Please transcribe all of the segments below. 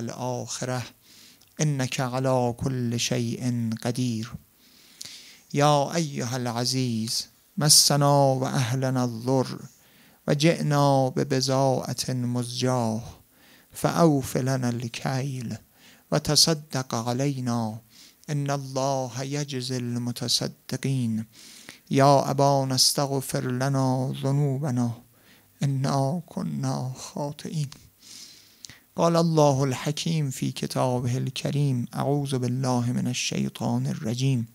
والآخرة إنك على كل شيء قدير. يا أيها العزيز مسنا وأهلنا الضر وجئنا ببضاعة مزجاة فأوف لنا الكيل وتصدق علينا إن الله يجزي المتصدقين. يا أبانا استغفر لنا ذنوبنا إنا كنا خاطئين. قال الله الحكيم في كتابه الكريم أعوذ بالله من الشيطان الرجيم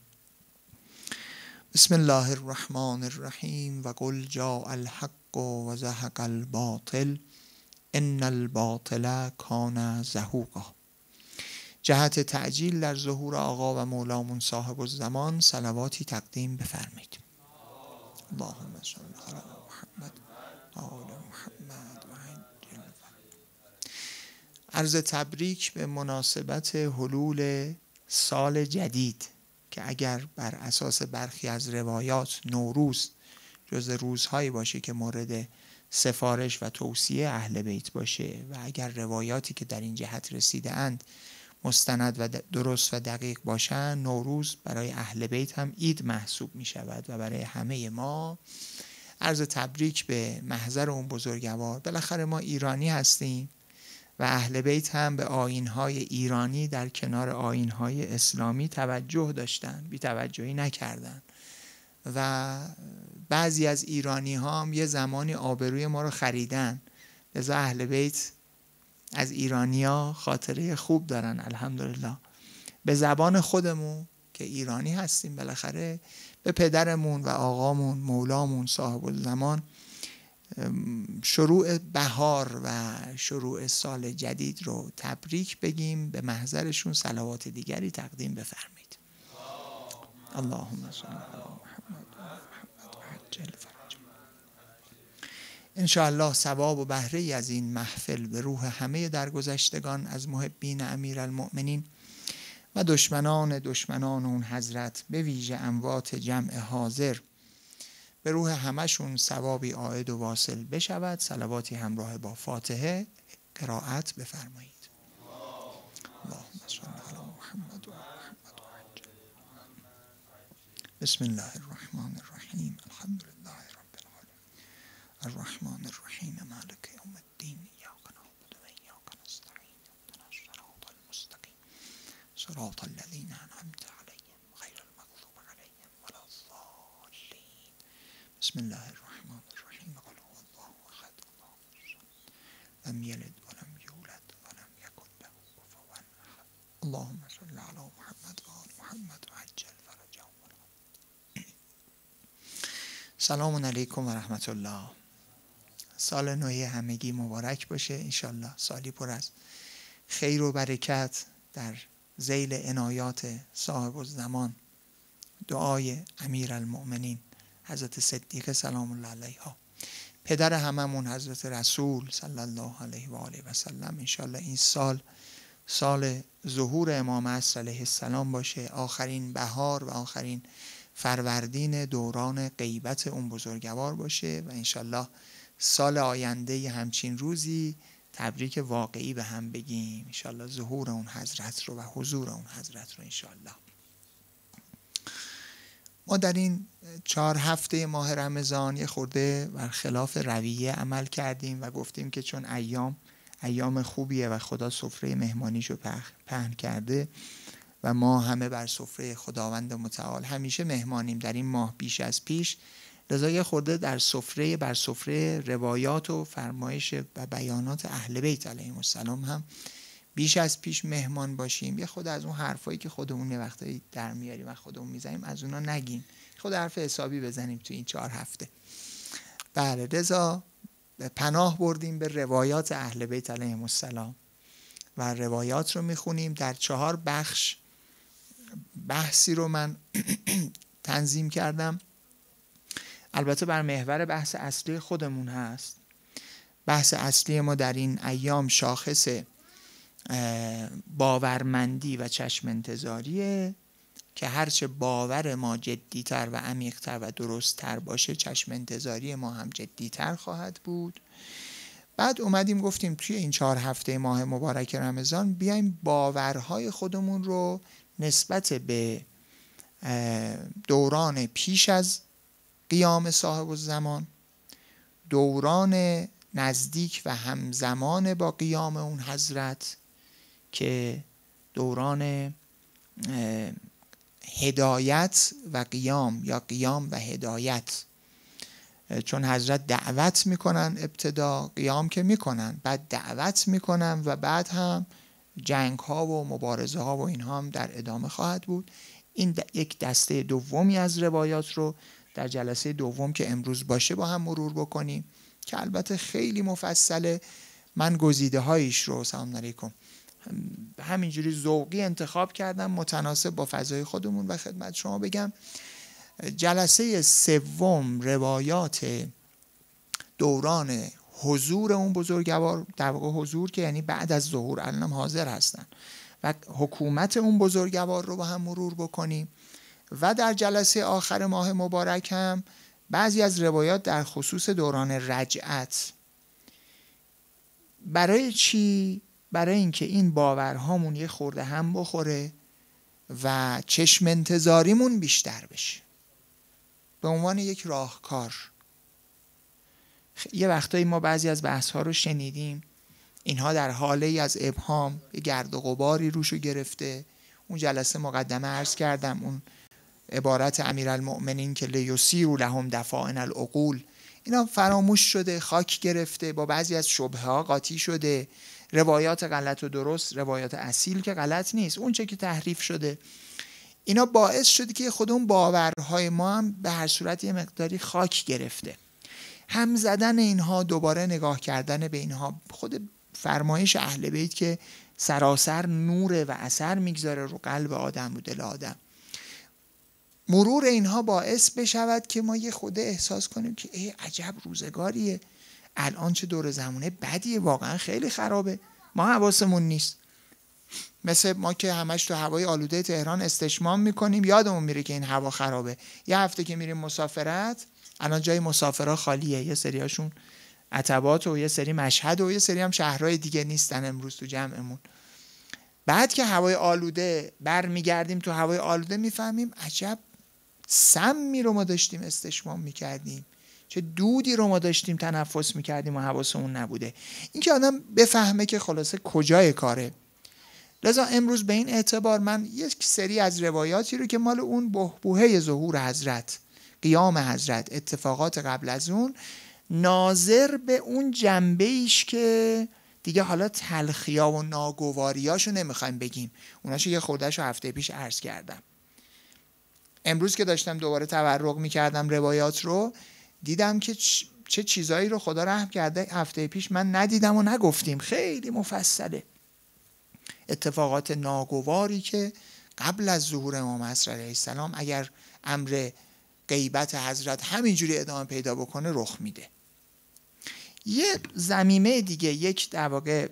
بسم الله الرحمن الرحیم و قل جاء الحق و زهق الباطل ان الباطل کان زهوقا. جهت تعجیل در ظهور آقا و مولامون صاحب الزمان صلواتی تقدیم بفرمایید. اللهم صل علی محمد آل محمد و عجل. عرض تبریک به مناسبت حلول سال جدید که اگر بر اساس برخی از روایات نوروز جز روزهایی باشه که مورد سفارش و توصیه اهل بیت باشه و اگر روایاتی که در این جهت رسیده اند مستند و درست و دقیق باشن، نوروز برای اهل بیت هم عید محسوب می شود و برای همه ما. عرض تبریک به محضر اون بزرگوار. بالاخره ما ایرانی هستیم و اهل بیت هم به آیین‌های ایرانی در کنار آیین‌های اسلامی توجه داشتن، بی توجهی نکردن و بعضی از ایرانی ها هم یه زمانی آبروی ما رو خریدن. لذا اهل بیت از ایرانیا خاطره خوب دارن الحمدلله. به زبان خودمون که ایرانی هستیم بالاخره به پدرمون و آقامون مولامون صاحب الزمان شروع بهار و شروع سال جدید رو تبریک بگیم، به محضرشون صلوات دیگری تقدیم بفرمایید. اللهم صل علی محمد و محمد و عجل فرج. انشاءالله ثواب و بهره ای از این محفل به روح همه درگذشتگان از محبین امیرالمؤمنین و دشمنان اون حضرت، به ویژه اموات جمع حاضر، به روح همشون ثوابی عائد و واصل بشود. صلواتی همراه با فاتحه قرائت بفرمایید. اللهم صل علی محمد و محمد و عجل. بسم الله الرحمن الرحیم الحمد لله رب العالمین الرحمن الرحیم مالک یوم الدین ایاک نعبد و ایاک نستعین اهدنا الصراط المستقیم صراط الذین انعمت علیهم غیر المغضوب علیهم ولا الضالین. بسم الله الرحمن الرحیم قل هو الله احد الله الصمد لم یلد ولم یولد ولم یکن له کفوا احد. اللهم صل علی محمد و آل محمد و عجل فرجهم. سلام علیکم و رحمت الله. سال نو همگی مبارک باشه. انشالله سالی پر از خیر و برکت در ذیل عنایات صاحب الزمان. دعای امیرالمؤمنین حضرت صدیقه سلام الله علیها، پدر هممون حضرت رسول صلی الله علیه و آله و سلم. انشالله این سال ظهور امام عصر علیه السلام باشه، آخرین بهار و آخرین فروردین دوران غیبت اون بزرگوار باشه و انشالله سال آینده همچین روزی تبریک واقعی به هم بگیم. انشالله ظهور اون حضرت رو و حضور اون حضرت رو انشالله. ما در این 4 هفته ماه رمضان یه خورده برخلاف رویه عمل کردیم و گفتیم که چون ایام خوبیه و خدا سفره مهمانیشو پهن کرده و ما همه بر سفره خداوند متعال همیشه مهمانیم در این ماه بیش از پیش، لذا یه خورده بر سفره روایات و فرمایش و بیانات اهل بیت علیهم السلام هم بیش از پیش مهمان باشیم. یه خود از اون حرفایی که خودمون یه وقتایی در میاریم و خودمون میزنیم از اونا نگیم، خود حرف حسابی بزنیم تو این 4 هفته. بله، لذا پناه بردیم به روایات اهل بیت علیهم السلام و روایات رو میخونیم. در 4 بخش بحثی رو من تنظیم کردم، البته بر محور بحث اصلی خودمون هست. بحث اصلی ما در این ایام شاخص باورمندی و چشم انتظاریه که هرچه باور ما جدیتر و عمیقتر و درستتر باشه، چشم انتظاری ما هم جدیتر خواهد بود بعد اومدیم گفتیم توی این 4 هفته ماه مبارک رمضان بیایم باورهای خودمون رو نسبت به دوران پیش از قیام صاحب الزمان، دوران نزدیک و همزمان با قیام اون حضرت که دوران هدایت و قیام یا قیام و هدایت، چون حضرت دعوت میکنن ابتدا، قیام که میکنن، بعد دعوت میکنن و بعد هم جنگ ها و مبارزه ها و اینها هم در ادامه خواهد بود. این یک دسته دومی از روایات رو در جلسه دوم که امروز باشه با هم مرور بکنیم که البته خیلی مفصله. من گزیده هایش رو سلام علیکم همینجوری ذوقی انتخاب کردم متناسب با فضای خودمون و خدمت شما بگم. جلسه سوم روایات دوران حضور اون بزرگوار، در واقع حضور که یعنی بعد از ظهور الانم حاضر هستن، و حکومت اون بزرگوار رو با هم مرور بکنیم. و در جلسه آخر ماه مبارک هم بعضی از روایات در خصوص دوران رجعت. برای چی؟ برای اینکه این باورهامون یه خورده هم بخوره و چشم انتظاریمون بیشتر بشه به عنوان یک راهکار. یه وقتایی ما بعضی از بحث‌ها رو شنیدیم، اینها در حاله ای از ابهام، یه گرد و غباری روشو گرفته. اون جلسه مقدمه عرض کردم اون عبارت امیرالمؤمنین که لیسیروا لهم دفائن العقول، اینا فراموش شده، خاک گرفته، با بعضی از شبهه‌ها قاطی شده. روایات غلط و درست، روایات اصیل که غلط نیست، اون چه که تحریف شده، اینا باعث شده که خود اون باورهای ما هم به هر صورت یه مقداری خاک گرفته. هم زدن اینها، دوباره نگاه کردن به اینها، خود فرمایش اهل بیت که سراسر نوره و اثر میگذاره رو قلب آدم و دل آدم، مرور اینها باعث بشود که ما یه خود احساس کنیم که ای عجب روزگاریه، الان چه دور زمانه بدیه، واقعا خیلی خرابه، ما حواسمون نیست. مثل ما که همش تو هوای آلوده تهران استشمام میکنیم، یادمون میره که این هوا خرابه. یه هفته که میریم مسافرت، الان جای مسافرها خالیه، یه سریاشون عتبات و یه سری مشهد و یه سری هم شهرهای دیگه نیستن امروز تو جمعمون. بعد که هوای آلوده برمیگردیم تو هوای آلوده میفهمیم عجب سمی رو ما داشتیم استشمام میکردیم، چه دودی رو ما داشتیم تنفس میکردیم و حواسمون نبوده. این که آدم بفهمه که خلاصه کجای کاره. لذا امروز به این اعتبار من یک سری از روایاتی رو که مال اون بحبوحه ظهور حضرت، قیام حضرت، اتفاقات قبل از اون، ناظر به اون جنبه ایش که دیگه حالا تلخیا و ناگواریاشو نمیخوایم بگیم، اوناشو یه خوردهشو هفته پیش عرض کردم. امروز که داشتم دوباره تورق میکردم روایات رو، دیدم که چه چیزایی رو خدا رحم کرده هفته پیش من ندیدم و نگفتیم، خیلی مفصله. اتفاقات ناگواری که قبل از ظهور امام عصر علیه السلام اگر امر غیبت حضرت همینجوری ادامه پیدا بکنه رخ میده. یه زمینه دیگه، یک در واقع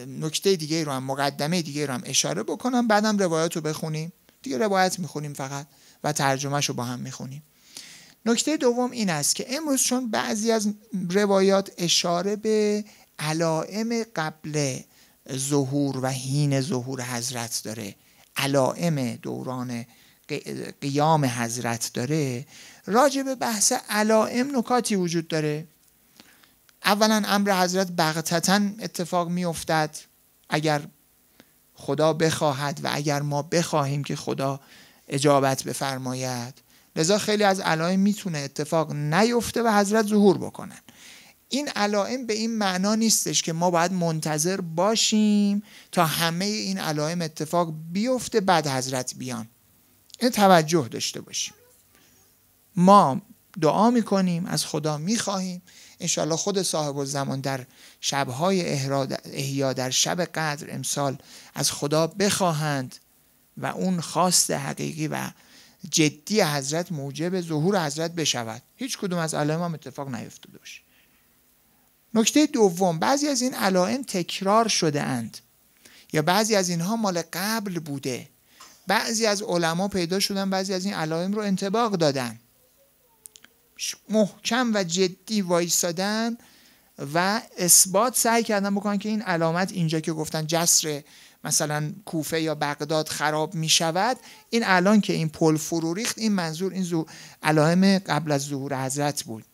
نکته دیگه رو هم، مقدمه دیگه رو هم اشاره بکنم، بعدم روایات رو بخونیم دیگه. روایت میخونیم فقط و ترجمهش رو با هم میخونیم. نکته دوم این است که امروز چون بعضی از روایات اشاره به علائم قبل ظهور و حین ظهور حضرت داره، علائم دوران قیام حضرت داره، راجع به بحث علائم نکاتی وجود داره. اولا امر حضرت بغتتاً اتفاق می افتد اگر خدا بخواهد و اگر ما بخواهیم که خدا اجابت بفرماید. لذا خیلی از علائم میتونه اتفاق نیفته و حضرت ظهور بکنن. این علائم به این معنا نیستش که ما باید منتظر باشیم تا همه این علائم اتفاق بیفته بعد حضرت بیان. این توجه داشته باشیم. ما دعا میکنیم، از خدا میخواهیم انشالله خود صاحب الزمان در شبهای احیا در شب قدر امسال از خدا بخواهند و اون خواست حقیقی و جدی حضرت موجب ظهور حضرت بشود، هیچ کدوم از علائم هم اتفاق نیفتاده باشه. نکته دوم، بعضی از این علائم تکرار شده اند یا بعضی از اینها مال قبل بوده. بعضی از علما پیدا شدن بعضی از این علائم رو انطباق دادن، محکم و جدی وایسادن و اثبات سعی کردن بکنن که این علامت اینجا که گفتن جسر مثلا کوفه یا بغداد خراب می شود، این الان که این پل فرو ریخت، این منظور این علائم قبل از ظهور حضرت بود.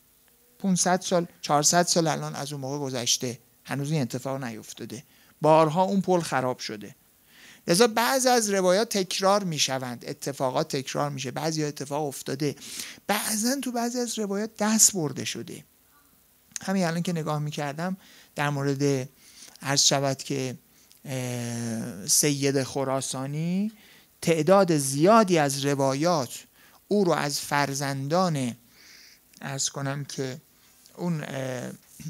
500 سال 400 سال الان از اون موقع گذشته، هنوز این اتفاق نیفتاده، بارها اون پل خراب شده. لذا بعضی از روایات تکرار می شوند، اتفاقات تکرار میشه، بعضی اتفاق افتاده، بعضا تو بعضی از روایات دست برده شده. همین الان که نگاه میکردم در مورد عرض شود که سید خراسانی، تعداد زیادی از روایات او رو از فرزندان عرض کنم که اون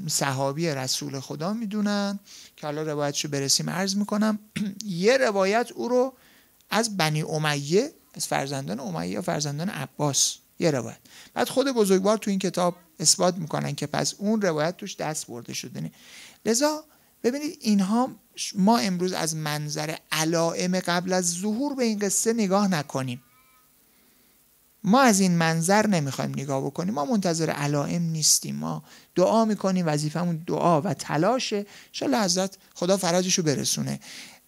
صحابی رسول خدا میدونن که حالا روایتشو برسیم عرض میکنم. یه روایت او رو از بنی امیه، از فرزندان امیه یا فرزندان عباس، یه روایت. بعد خود بزرگوار تو این کتاب اثبات میکنن که پس اون روایت توش دست برده شده. لذا ببینید اینها، ما امروز از منظر علائم قبل از ظهور به این قصه نگاه نکنیم. ما از این منظر نمیخوایم نگاه بکنیم، ما منتظر علائم نیستیم، ما دعا میکنیم، وظیفمون دعا و تلاشه، انشالله حضرت خدا فرجشو برسونه.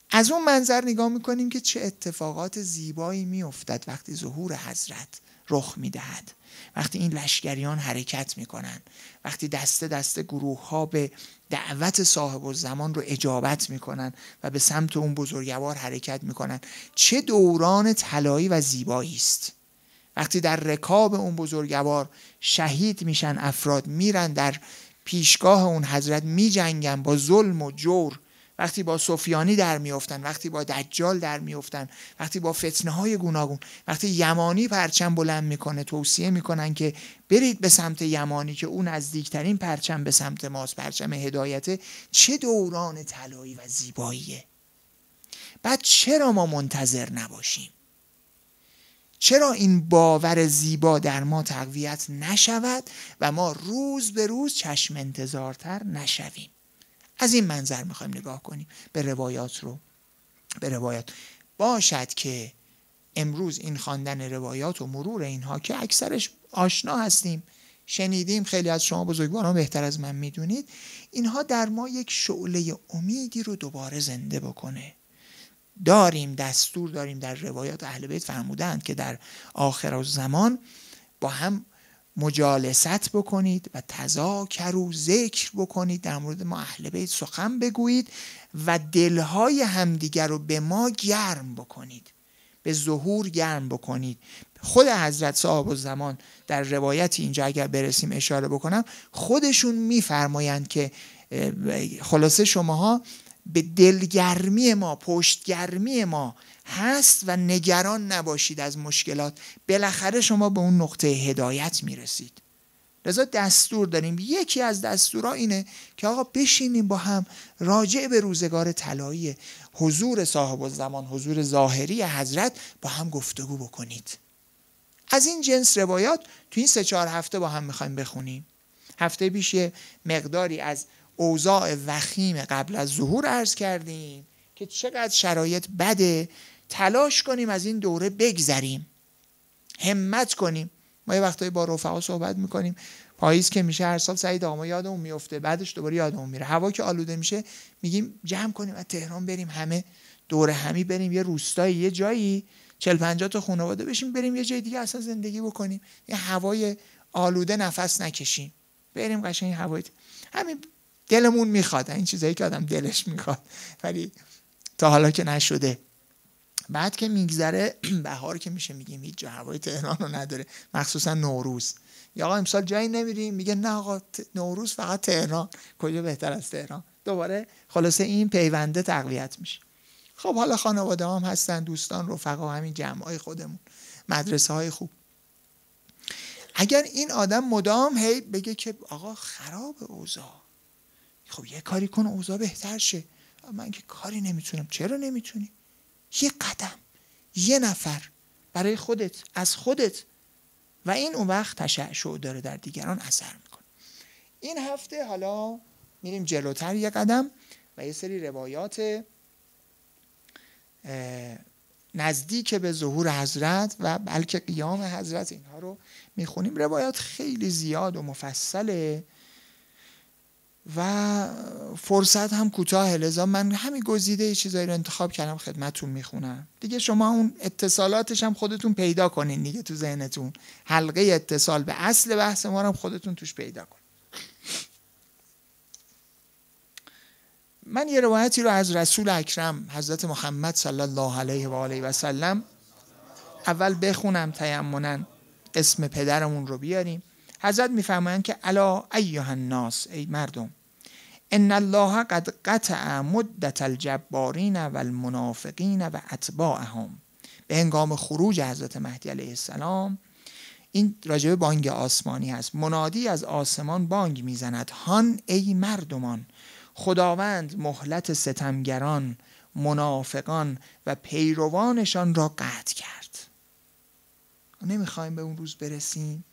از اون منظر نگاه میکنیم که چه اتفاقات زیبایی میافتد وقتی ظهور حضرت رخ میدهد، وقتی این لشکریان حرکت میکنن، وقتی دسته دسته گروه ها به دعوت صاحب الزمان رو اجابت میکنن و به سمت اون بزرگوار حرکت میکنن. چه دوران طلایی و زیبایی است وقتی در رکاب اون بزرگوار شهید میشن افراد، میرن در پیشگاه اون حضرت میجنگن با ظلم و جور، وقتی با سفیانی در میافتن، وقتی با دجال در میافتن، وقتی با فتنه های گوناگون، وقتی یمانی پرچم بلند میکنه، توصیه میکنن که برید به سمت یمانی که اون نزدیکترین پرچم به سمت ماست، پرچم هدایته. چه دوران طلایی و زیباییه. بعد چرا ما منتظر نباشیم؟ چرا این باور زیبا در ما تقویت نشود و ما روز به روز چشم انتظارتر نشویم؟ از این منظر میخوایم نگاه کنیم به روایات رو. به روایات باشد که امروز این خواندن روایات و مرور اینها که اکثرش آشنا هستیم، شنیدیم، خیلی از شما بزرگواران بهتر از من میدونید، اینها در ما یک شعله امیدی رو دوباره زنده بکنه. داریم دستور داریم در روایات اهل بیت فرمودند که در آخرالزمان با هم مجالست بکنید و تذاکروا، ذکر بکنید، در مورد ما اهل بیت سخن بگویید و دلهای همدیگر رو به ما گرم بکنید، به ظهور گرم بکنید. خود حضرت صاحب الزمان در روایت اینجا اگر برسیم اشاره بکنم، خودشون میفرمایند که خلاصه شماها به دلگرمی ما، پشتگرمی ما هست و نگران نباشید از مشکلات، بالاخره شما به اون نقطه هدایت میرسید. لذا دستور داریم. یکی از دستورها اینه که آقا بشینیم با هم راجع به روزگار طلایی حضور صاحب الزمان، حضور ظاهری حضرت با هم گفتگو بکنید. از این جنس روایات تو این 3-4 هفته با هم میخوایم بخونیم. هفته پیش مقداری از اوضاع وخیم قبل از ظهور عرض کردیم که چقدر شرایط بده، تلاش کنیم از این دوره بگذریم، همت کنیم. ما یه وقتایی با رفقا صحبت میکنیم، پاییز که میشه هر سال سعید آقا یادمون میفته، بعدش دوباره یادمون میره. هوا که آلوده میشه میگیم جمع کنیم از تهران بریم همه دوره همی، بریم یه روستایی، یه جایی 40-50 تا خانواده بشیم، بریم یه جای دیگه اصلا زندگی بکنیم، یه هوای آلوده نفس نکشیم، بریم قشنگ هوای همین دلمون میخواد، این چیزایی که آدم دلش میخواد ولی تا حالا که نشده. بعد که میگذره بهار که میشه میگیم هیچ جا هوای تهران رو نداره، مخصوصا نوروز. یا آقا امسال جایی نمیریم، میگه نه آقا نوروز فقط تهران. کجا بهتر از تهران؟ دوباره خلاصه این پیونده تقویت میشه. خب حالا خانواده هم هستن، دوستان، رفقا، همین جمعای خودمون، مدرسه های خوب. اگر این آدم مدام هی بگه که آقا خراب اوضاع، خب یه کاری کن اوضاع بهتر شه. من که کاری نمیتونم. چرا نمیتونی؟ یه قدم، یه نفر برای خودت، از خودت، و این اون وقت تشعشع داره در دیگران اثر میکنه. این هفته حالا میریم جلوتر یه قدم و یه سری روایات نزدیک به ظهور حضرت و بلکه قیام حضرت اینها رو میخونیم. روایات خیلی زیاد و مفصله. و فرصت هم کوتاه، لذا من همین گزیده چیزایی رو انتخاب کردم خدمتتون میخونم دیگه. شما اون اتصالاتش هم خودتون پیدا کنین دیگه تو ذهنتون، حلقه اتصال به اصل بحث ما رو هم خودتون توش پیدا کنین. من یه روایتی رو از رسول اکرم حضرت محمد صلی الله علیه و آله و سلم اول بخونم تیمنا اسم پدرمون رو بیاریم. حضرت میفرمایند که الا ایها الناس، ای مردم، ان الله قد قطع مدت الجبارین و المنافقین و اتباعهم. به هنگام خروج حضرت مهدی علیه السلام، این راجب بانگ آسمانی هست، منادی از آسمان بانگ میزند هان ای مردمان، خداوند مهلت ستمگران، منافقان و پیروانشان را قطع کرد. نمیخوایم به اون روز برسیم،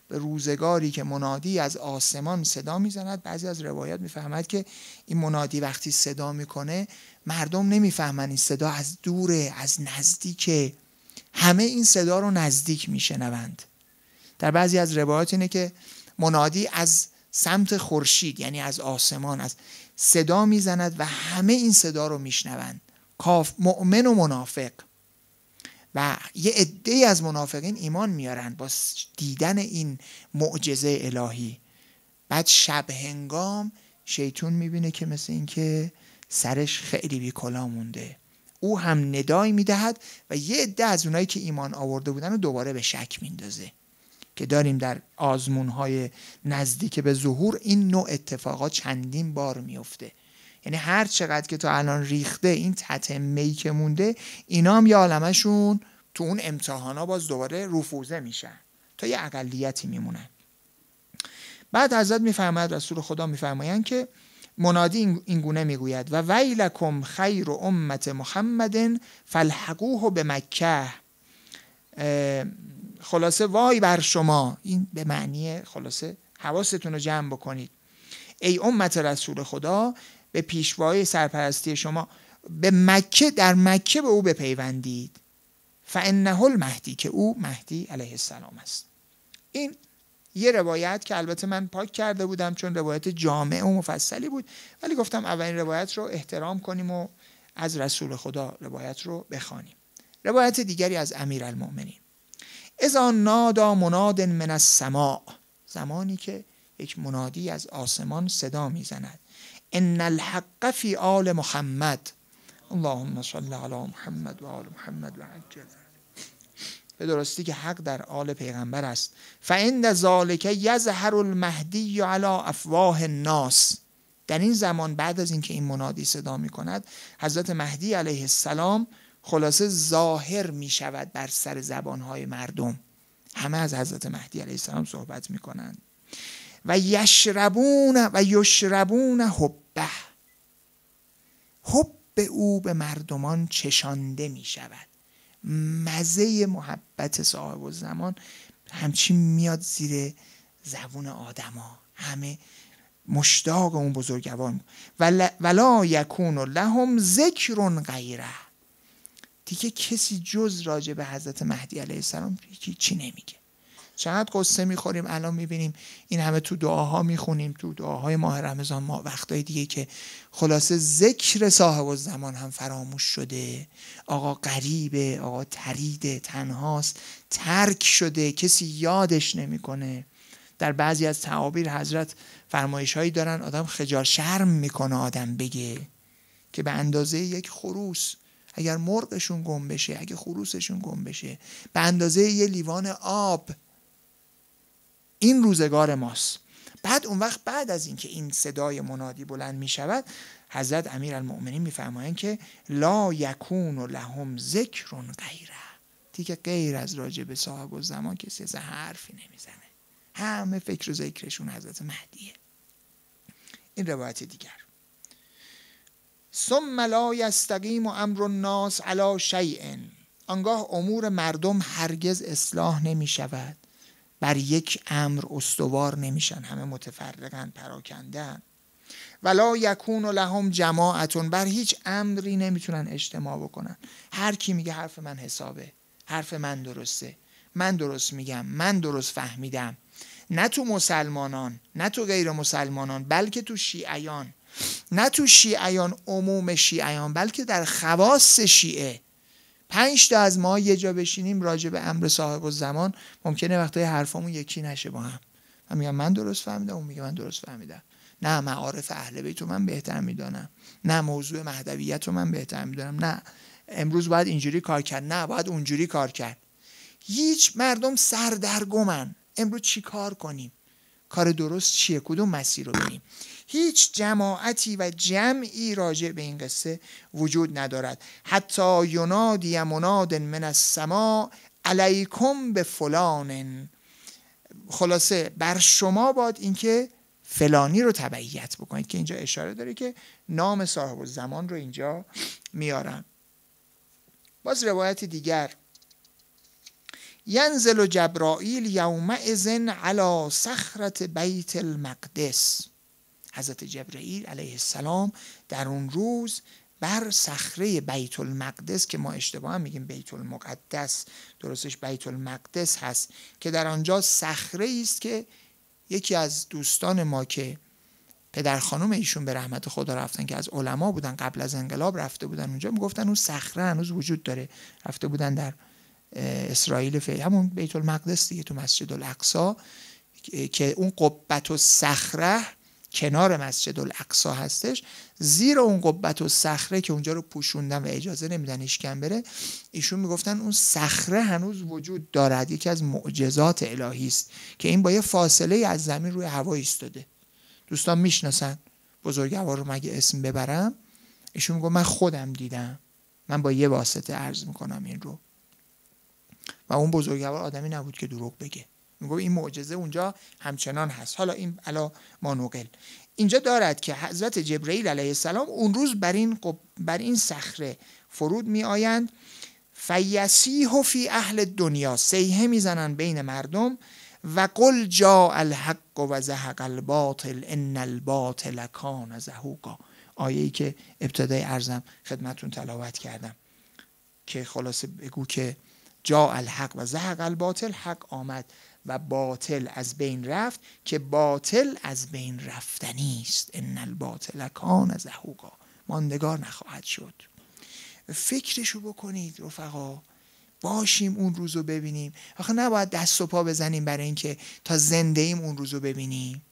به روزگاری که منادی از آسمان صدا میزند. بعضی از روایات میفهمد که این منادی وقتی صدا میکنه مردم نمیفهمن این صدا از دوره از نزدیکه، همه این صدا رو نزدیک میشنوند. در بعضی از روایات اینه که منادی از سمت خورشید یعنی از آسمان از صدا میزند و همه این صدا رو میشنوند، مؤمن و منافق. و یه عده‌ای از منافقین ایمان میارن با دیدن این معجزه الهی. بعد شب هنگام شیطان میبینه که مثل این که سرش خیلی بی کلا مونده، او هم ندای میدهد و یه عده از اونایی که ایمان آورده بودن رو دوباره به شک میندازه، که داریم در آزمونهای نزدیک به ظهور این نوع اتفاقات چندین بار میفته. یعنی هر چقدر که تا الان ریخته این تتمه‌ای که مونده، اینا هم یه عالمشون تو اون امتحانا باز دوباره رفوزه میشن تا یه اقلیتی میمونن. بعد حضرت میفرماید، رسول خدا میفرمایند که منادی این گونه میگوید و ویلکم خیر امت محمد فالحقوه به مکه. خلاصه وای بر شما، این به معنی خلاصه حواستون رو جمع بکنید، ای امت رسول خدا به پیشوای سرپرستی شما به مکه، در مکه به او بپیوندید، فانه المهدی، که او مهدی علیه السلام است. این یه روایت که البته من پاک کرده بودم چون روایت جامع و مفصلی بود، ولی گفتم اولین روایت رو احترام کنیم و از رسول خدا روایت رو بخوانیم. روایت دیگری از امیرالمؤمنین، اذا نادا مناد من السماء، زمانی که یک منادی از آسمان صدا میزند، ان الحق فی آل محمد، اللهم صل علی محمد و آل محمد و عجل، به درستی که حق در آل پیغمبر است، فعند ذالک یظهر المهدی علی افواه الناس، در این زمان بعد از اینکه این منادی صدا می کند حضرت مهدی علیه السلام خلاصه ظاهر می شود بر سر زبانهای مردم، همه از حضرت مهدی علیه السلام صحبت می کنند. و یشربون حبه، حب او به مردمان چشانده می شود، مزه محبت صاحب الزمان همچین میاد زیر زبون آدما، همه مشتاق اون بزرگوار. ولا یکون لهم ذکر غیره، دیگه کسی جز راجع به حضرت مهدی علیه السلام چی نمیگه. چقدر قصه میخوریم الان میبینیم این همه تو دعاها میخونیم، تو دعاهای ماه رمضان ما وقتای دیگه که خلاصه ذکر صاحب الزمان هم فراموش شده، آقا غریبه، آقا تریده، تنهاست، ترک شده، کسی یادش نمیکنه. در بعضی از تعابیر حضرت فرمایش هایی دارن آدم خجال شرم میکنه آدم بگه، که به اندازه یک خروس اگر مرغشون گم بشه، اگه خروسشون گم بشه، به اندازه یه لیوان آب، این روزگار ماست. بعد اون وقت بعد از اینکه این صدای منادی بلند می شود، حضرت امیرالمؤمنین میفرمایند که لا یکون لهم ذکر غیره، دیگه غیر از راجع به صاحب الزمان کسی از حرفی نمیزنه، همه فکر و ذکرشون حضرت مهدیه. این روایت دیگر، ثم لا یستقیم امر الناس علی شیء، آنگاه امور مردم هرگز اصلاح نمی شود، بر یک امر استوار نمیشن، همه متفرقن، پراکندن. ولا یکون لهم جماعتون، بر هیچ امری نمیتونن اجتماع بکنن، هر کی میگه حرف من حسابه، حرف من درسته، من درست میگم، من درست فهمیدم، نه تو مسلمانان، نه تو غیر مسلمانان، بلکه تو شیعیان، نه تو شیعیان عموم شیعیان، بلکه در خواص شیعه. 5 تا از ما یه جا بشینیم راجع به امر صاحب الزمان ممکنه وقتای حرفامون یکی نشه با هم. من میگم من درست فهمیدم، اون میگه من درست فهمیدم. نه معارف اهل بیت رو من بهتر میدانم، نه موضوع مهدویت رو من بهتر میدانم، نه امروز باید اینجوری کار کرد، نه باید اونجوری کار کرد. هیچ مردم سردرگمن. امروز چی کار کنیم؟ کار درست چیه؟ کدوم مسیر رو بریم؟ هیچ جماعتی و جمعی راجع به این قصه وجود ندارد. حتی ینادی مناد من السماء علیکم به فلان. خلاصه بر شما باد اینکه فلانی رو تبعیت بکنید، که اینجا اشاره داره که نام صاحب الزمان رو اینجا میارن. باز روایت دیگر، ینزل جبرائیل یومئذ علی صخرة بیت المقدس. حضرت جبرائیل علیه السلام در اون روز بر صخره بیت المقدس، که ما اشتباه میگیم بیت المقدس، درستش بیت المقدس هست، که در آنجا صخره است که یکی از دوستان ما که پدر خانم ایشون به رحمت خدا رفتن، که از علما بودن، قبل از انقلاب رفته بودن اونجا، میگفتن اون صخره هنوز وجود داره. رفته بودن در اسرائیل، همون بیت المقدس دیگه، تو مسجد الاقصی، که اون قبة الصخره کنار مسجد الاقصی هستش. زیر اون قبة الصخره که اونجا رو پوشوندن و اجازه نمیدن اشکن بره، ایشون میگفتن اون صخره هنوز وجود دارد. یکی از معجزات الهی است که این با یه فاصله از زمین روی هوا ایستاده. دوستان میشناسن بزرگوار رو مگه اسم ببرم؟ ایشون میگه من خودم دیدم، من با یه واسطه عرض میکنم این رو. و اون بزرگوار آدمی نبود که دروغ بگه، میگه این معجزه اونجا همچنان هست. حالا این علا ما نقل اینجا دارد که حضرت جبرئیل علیه السلام اون روز بر این صخره فرود می آیند. فیسیح فی اهل دنیا، سیحه میزنن بین مردم. و قل جاء الحق و زهق الباطل ان الباطل کان زهوقا. آیه‌ای که ابتدای عرضم خدمتون تلاوت کردم، که خلاصه بگو که جاء الحق و زهق الباطل، حق آمد و باطل از بین رفت، که باطل از بین رفتنی است. ان الباطل کان زهوقا، ماندگار نخواهد شد. فکرشو بکنید رفقا، باشیم اون روزو ببینیم. آخه نباید دست و پا بزنیم برای اینکه تا زنده ایم اون روزو ببینیم.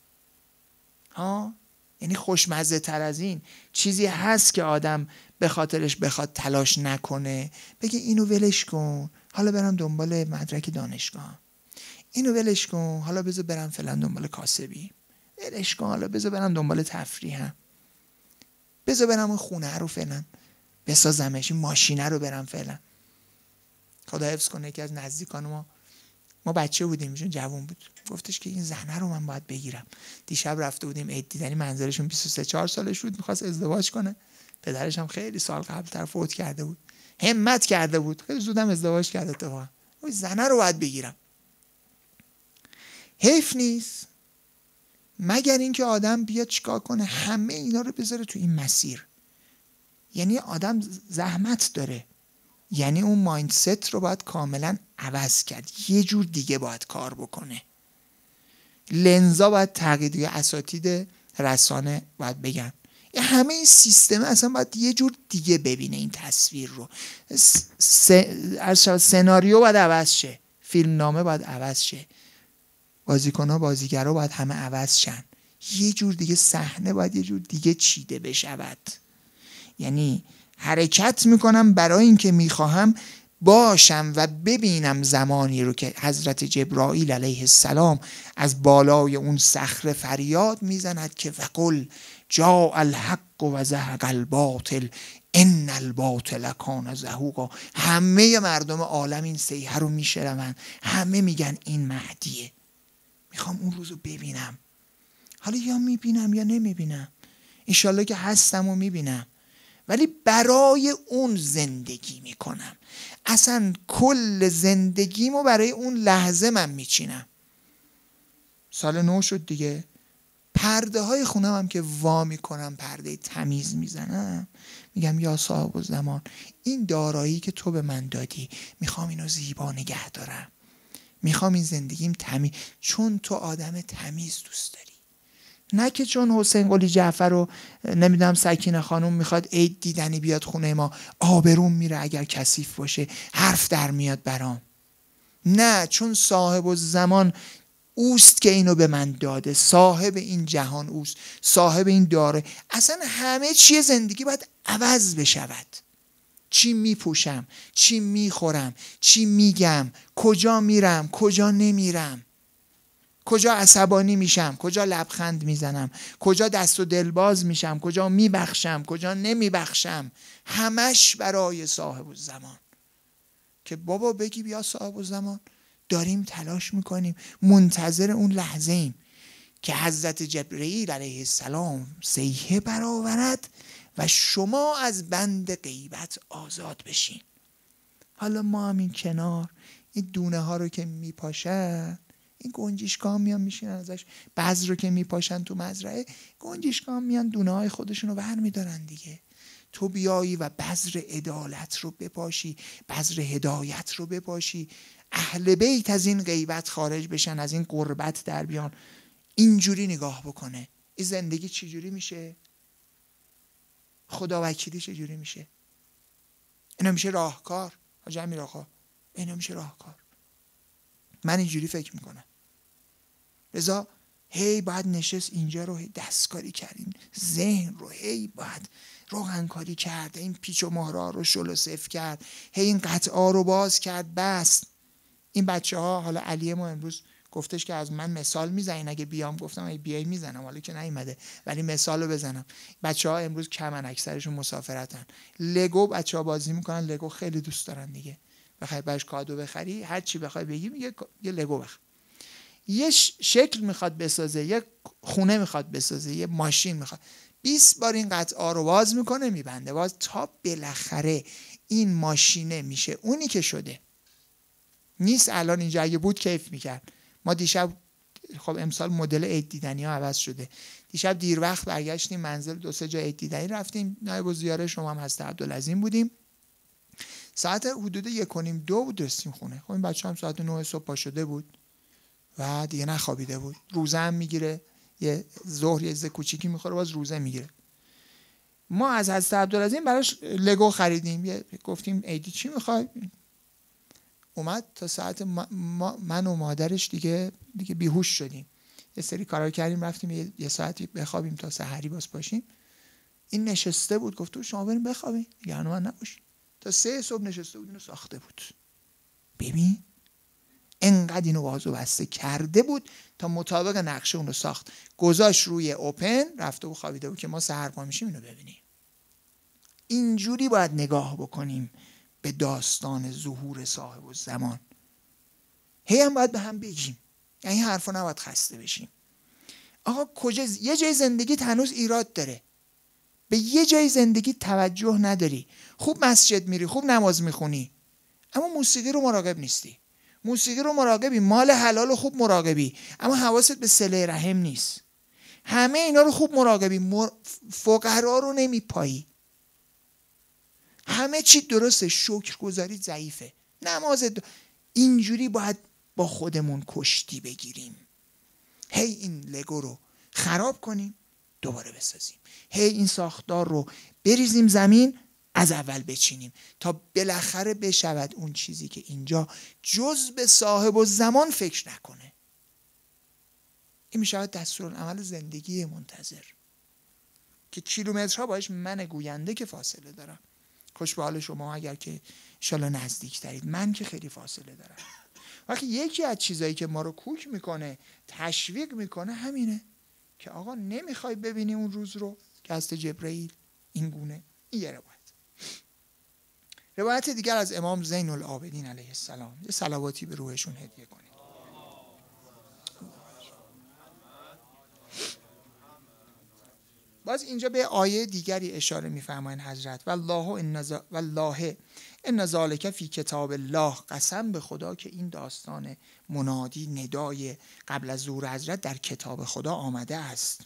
یعنی خوشمزه تر از این چیزی هست که آدم به خاطرش بخواد تلاش نکنه، بگه اینو ولش کن، حالا برم دنبال مدرک دانشگاه، اینو ولش کن، حالا بذار برم فلان دنبال کاسبی، ولش کن، حالا بذار برم دنبال تفریحم، بذار برم اون خونه رو فعلا بسازمش، این ماشینه رو برم فعلا. خدا حفظ کنه یکی از نزدیکان ما بچه بودیم، ایشون جوان بود، گفتش که این زنه رو من باید بگیرم. دیشب رفته بودیم عید دیدنی، منظرشون 23-4 سالش بود، میخواست ازدواج کنه. پدرش هم خیلی سال قبل‌تر فوت کرده بود، همت کرده بود، خیلی زودم ازدواج کرده. اتفاقا این زنه رو باید بگیرم. حیف نیست مگر اینکه آدم بیاد چیکار کنه، همه اینا رو بذاره تو این مسیر. یعنی آدم زحمت داره، یعنی اون مایندست رو باید کاملا عوض کرد، یه جور دیگه باید کار بکنه. لنزا باید تغییر دیگه، اساتید رسانه باید بگن همه این سیستم اصلا باید یه جور دیگه ببینه این تصویر رو. سناریو باید عوض شه، فیلم نامه باید عوض شه، بازیکن‌ها بازیگرها باید همه عوض شن، یه جور دیگه صحنه باید یه جور دیگه چیده بشود. یعنی حرکت میکنم برای اینکه میخواهم باشم و ببینم زمانی رو که حضرت جبرائیل علیه السلام از بالای اون صخره فریاد میزند که وقل جاء الحق و زهق الباطل ان الباطل کان زهوقا. همه مردم عالم این صیحه رو میشنون، همه میگن این مهدیه. میخوام اون روزو ببینم، حالا یا میبینم یا نمیبینم، انشالله که هستم و میبینم، ولی برای اون زندگی میکنم. اصلا کل زندگیمو برای اون لحظه من میچینم. سال 9 شد دیگه، پرده های خونم هم که وا میکنم، پرده تمیز میزنم، میگم یا صاحب الزمان، این دارایی که تو به من دادی میخوام اینو زیبا نگه دارم. میخوام این زندگیم تمیز، چون تو آدم تمیز دوست داری، نه که چون حسین قلی جعفر رو نمیدونم سکینه خانم میخواد عید دیدنی بیاد خونه ما آبروم میره اگر کثیف باشه، حرف در میاد برام. نه، چون صاحب الزمان اوست که اینو به من داده، صاحب این جهان اوست، صاحب این داره. اصلا همه چیه زندگی باید عوض بشود. چی میپوشم، چی میخورم، چی میگم، کجا میرم، کجا نمیرم، کجا عصبانی میشم، کجا لبخند میزنم، کجا دست و دلباز میشم، کجا میبخشم، کجا نمیبخشم. همش برای صاحب الزمان. که بابا بگی بیا صاحب الزمان، داریم تلاش میکنیم، منتظر اون لحظه ایم که حضرت جبرئیل علیه السلام صیحه برآورد و شما از بند غیبت آزاد بشین. حالا ما هم این کنار این دونه ها رو که میپاشن، این گنجشک‌ها میان میشینن ازش، بذر رو که میپاشن تو مزرعه، گنجشک‌ها میان دونه های خودشون رو برمیدارن دیگه. تو بیایی و بذر عدالت رو بپاشی، بذر هدایت رو بپاشی، اهل بیت از این غیبت خارج بشن، از این غربت در بیان، اینجوری نگاه بکنه. این زندگی چجوری میشه؟ خدا وکیلی چجوری میشه؟ اینا میشه راهکار. حاج امیر آقا اینا میشه راهکار. من اینجوری فکر میکنم. لذا هی باید نشست اینجا رو دستکاری کردیم، ذهن رو هی باید روغنکاری کرد، این پیچ و مهرا رو شل و صفر کرد، هی این قطعا رو باز کرد. بس این بچه ها، حالا علی ما امروز گفتش که از من مثال میزنین، اگه بیام گفتم اگه بیای میزنم، حالا که نیومده ولی مثال رو بزنم. بچه ها امروز کمن، اکثرشون مسافرتن. لگو بچه ها بازی میکنن، لگو خیلی دوست دارن دیگه. بخوای باش کادو بخری، هر چی بخوای بگی میگه یه لگو بخر. یه شکل میخواد بسازه، یه خونه میخواد بسازه، یه ماشین میخواد، 20 بار این قطعا رو باز میکنه میبنده باز، تا بالاخره این ماشینه میشه اونی که شده. نیست الان اینجا اگه بود کیف میکرد. ما دیشب، خب امسال مدل عید دیدنی ها عوض شده، دیشب دیر وقت برگشتیم منزل، 2-3 جا عید دیدنی رفتیم، نایب الزیاره شما هم هست عبدالعظیم بودیم، ساعت حدود 1:30-2 بود رسیم خونه. خب این بچه هم ساعت 9 صبح پا شده بود و دیگه نخوابیده بود. روزه هم میگیره، یه ظهر یه کوچیکی میخوره، باز روزه میگیره. ما از حضرت عبدالعظیم براش لگو خریدیم، گفتیم عیدی چی میخوای؟ اومد تا ساعت من و مادرش دیگه بیهوش شدیم، یه سری کارا کردیم، رفتیم یه ساعتی بخوابیم تا سحری باز پاشیم. این نشسته بود، گفت تو شما بریم بخوابین دیگه، من نباشین. تا 3 صبح نشسته بود، اینو ساخته بود. ببین انقدر اینو باز و بسته کرده بود تا مطابق نقشه اونو ساخت، گذاشت روی اوپن، رفته و خوابیده بود که ما سحر پا میشیم اینو ببینیم. اینجوری باید نگاه بکنیم به داستان ظهور صاحب الزمان. هی هم باید به هم بگیم، یعنی این حرفا نباید خسته بشیم. آقا کجا یه جای زندگیت هنوز ایراد داره، به یه جای زندگی توجه نداری، خوب مسجد میری، خوب نماز میخونی، اما موسیقی رو مراقب نیستی. موسیقی رو مراقبی، مال حلال رو خوب مراقبی، اما حواست به صله رحم نیست. همه اینا رو خوب مراقبی، فقرا رو نمیپایی. همه چی درسته، شکرگزاری ضعیفه، نماز اینجوری باید با خودمون کشتی بگیریم. هی این لگو رو خراب کنیم دوباره بسازیم، هی این ساختار رو بریزیم زمین از اول بچینیم تا بالاخره بشود اون چیزی که اینجا جز به صاحب الزمان فکر نکنه. این میشود دستورالعمل زندگی منتظر که کیلومترها باش من گوینده که فاصله دارم. خوش به حال شما اگر که انشالله نزدیک ترید، من که خیلی فاصله دارم. وقتی یکی از چیزایی که ما رو کوک میکنه، تشویق میکنه، همینه که آقا نمیخوای ببینی اون روز رو که از جبرئیل این گونه. این یه روایت دیگر از امام زین العابدین علیه السلام، یه صلواتی به روحشون هدیه کنید. باز اینجا به آیه دیگری اشاره می‌فرمایند حضرت، والله ان ذالک فی کتاب الله، قسم به خدا که این داستان منادی ندای قبل از ظهور حضرت در کتاب خدا آمده است.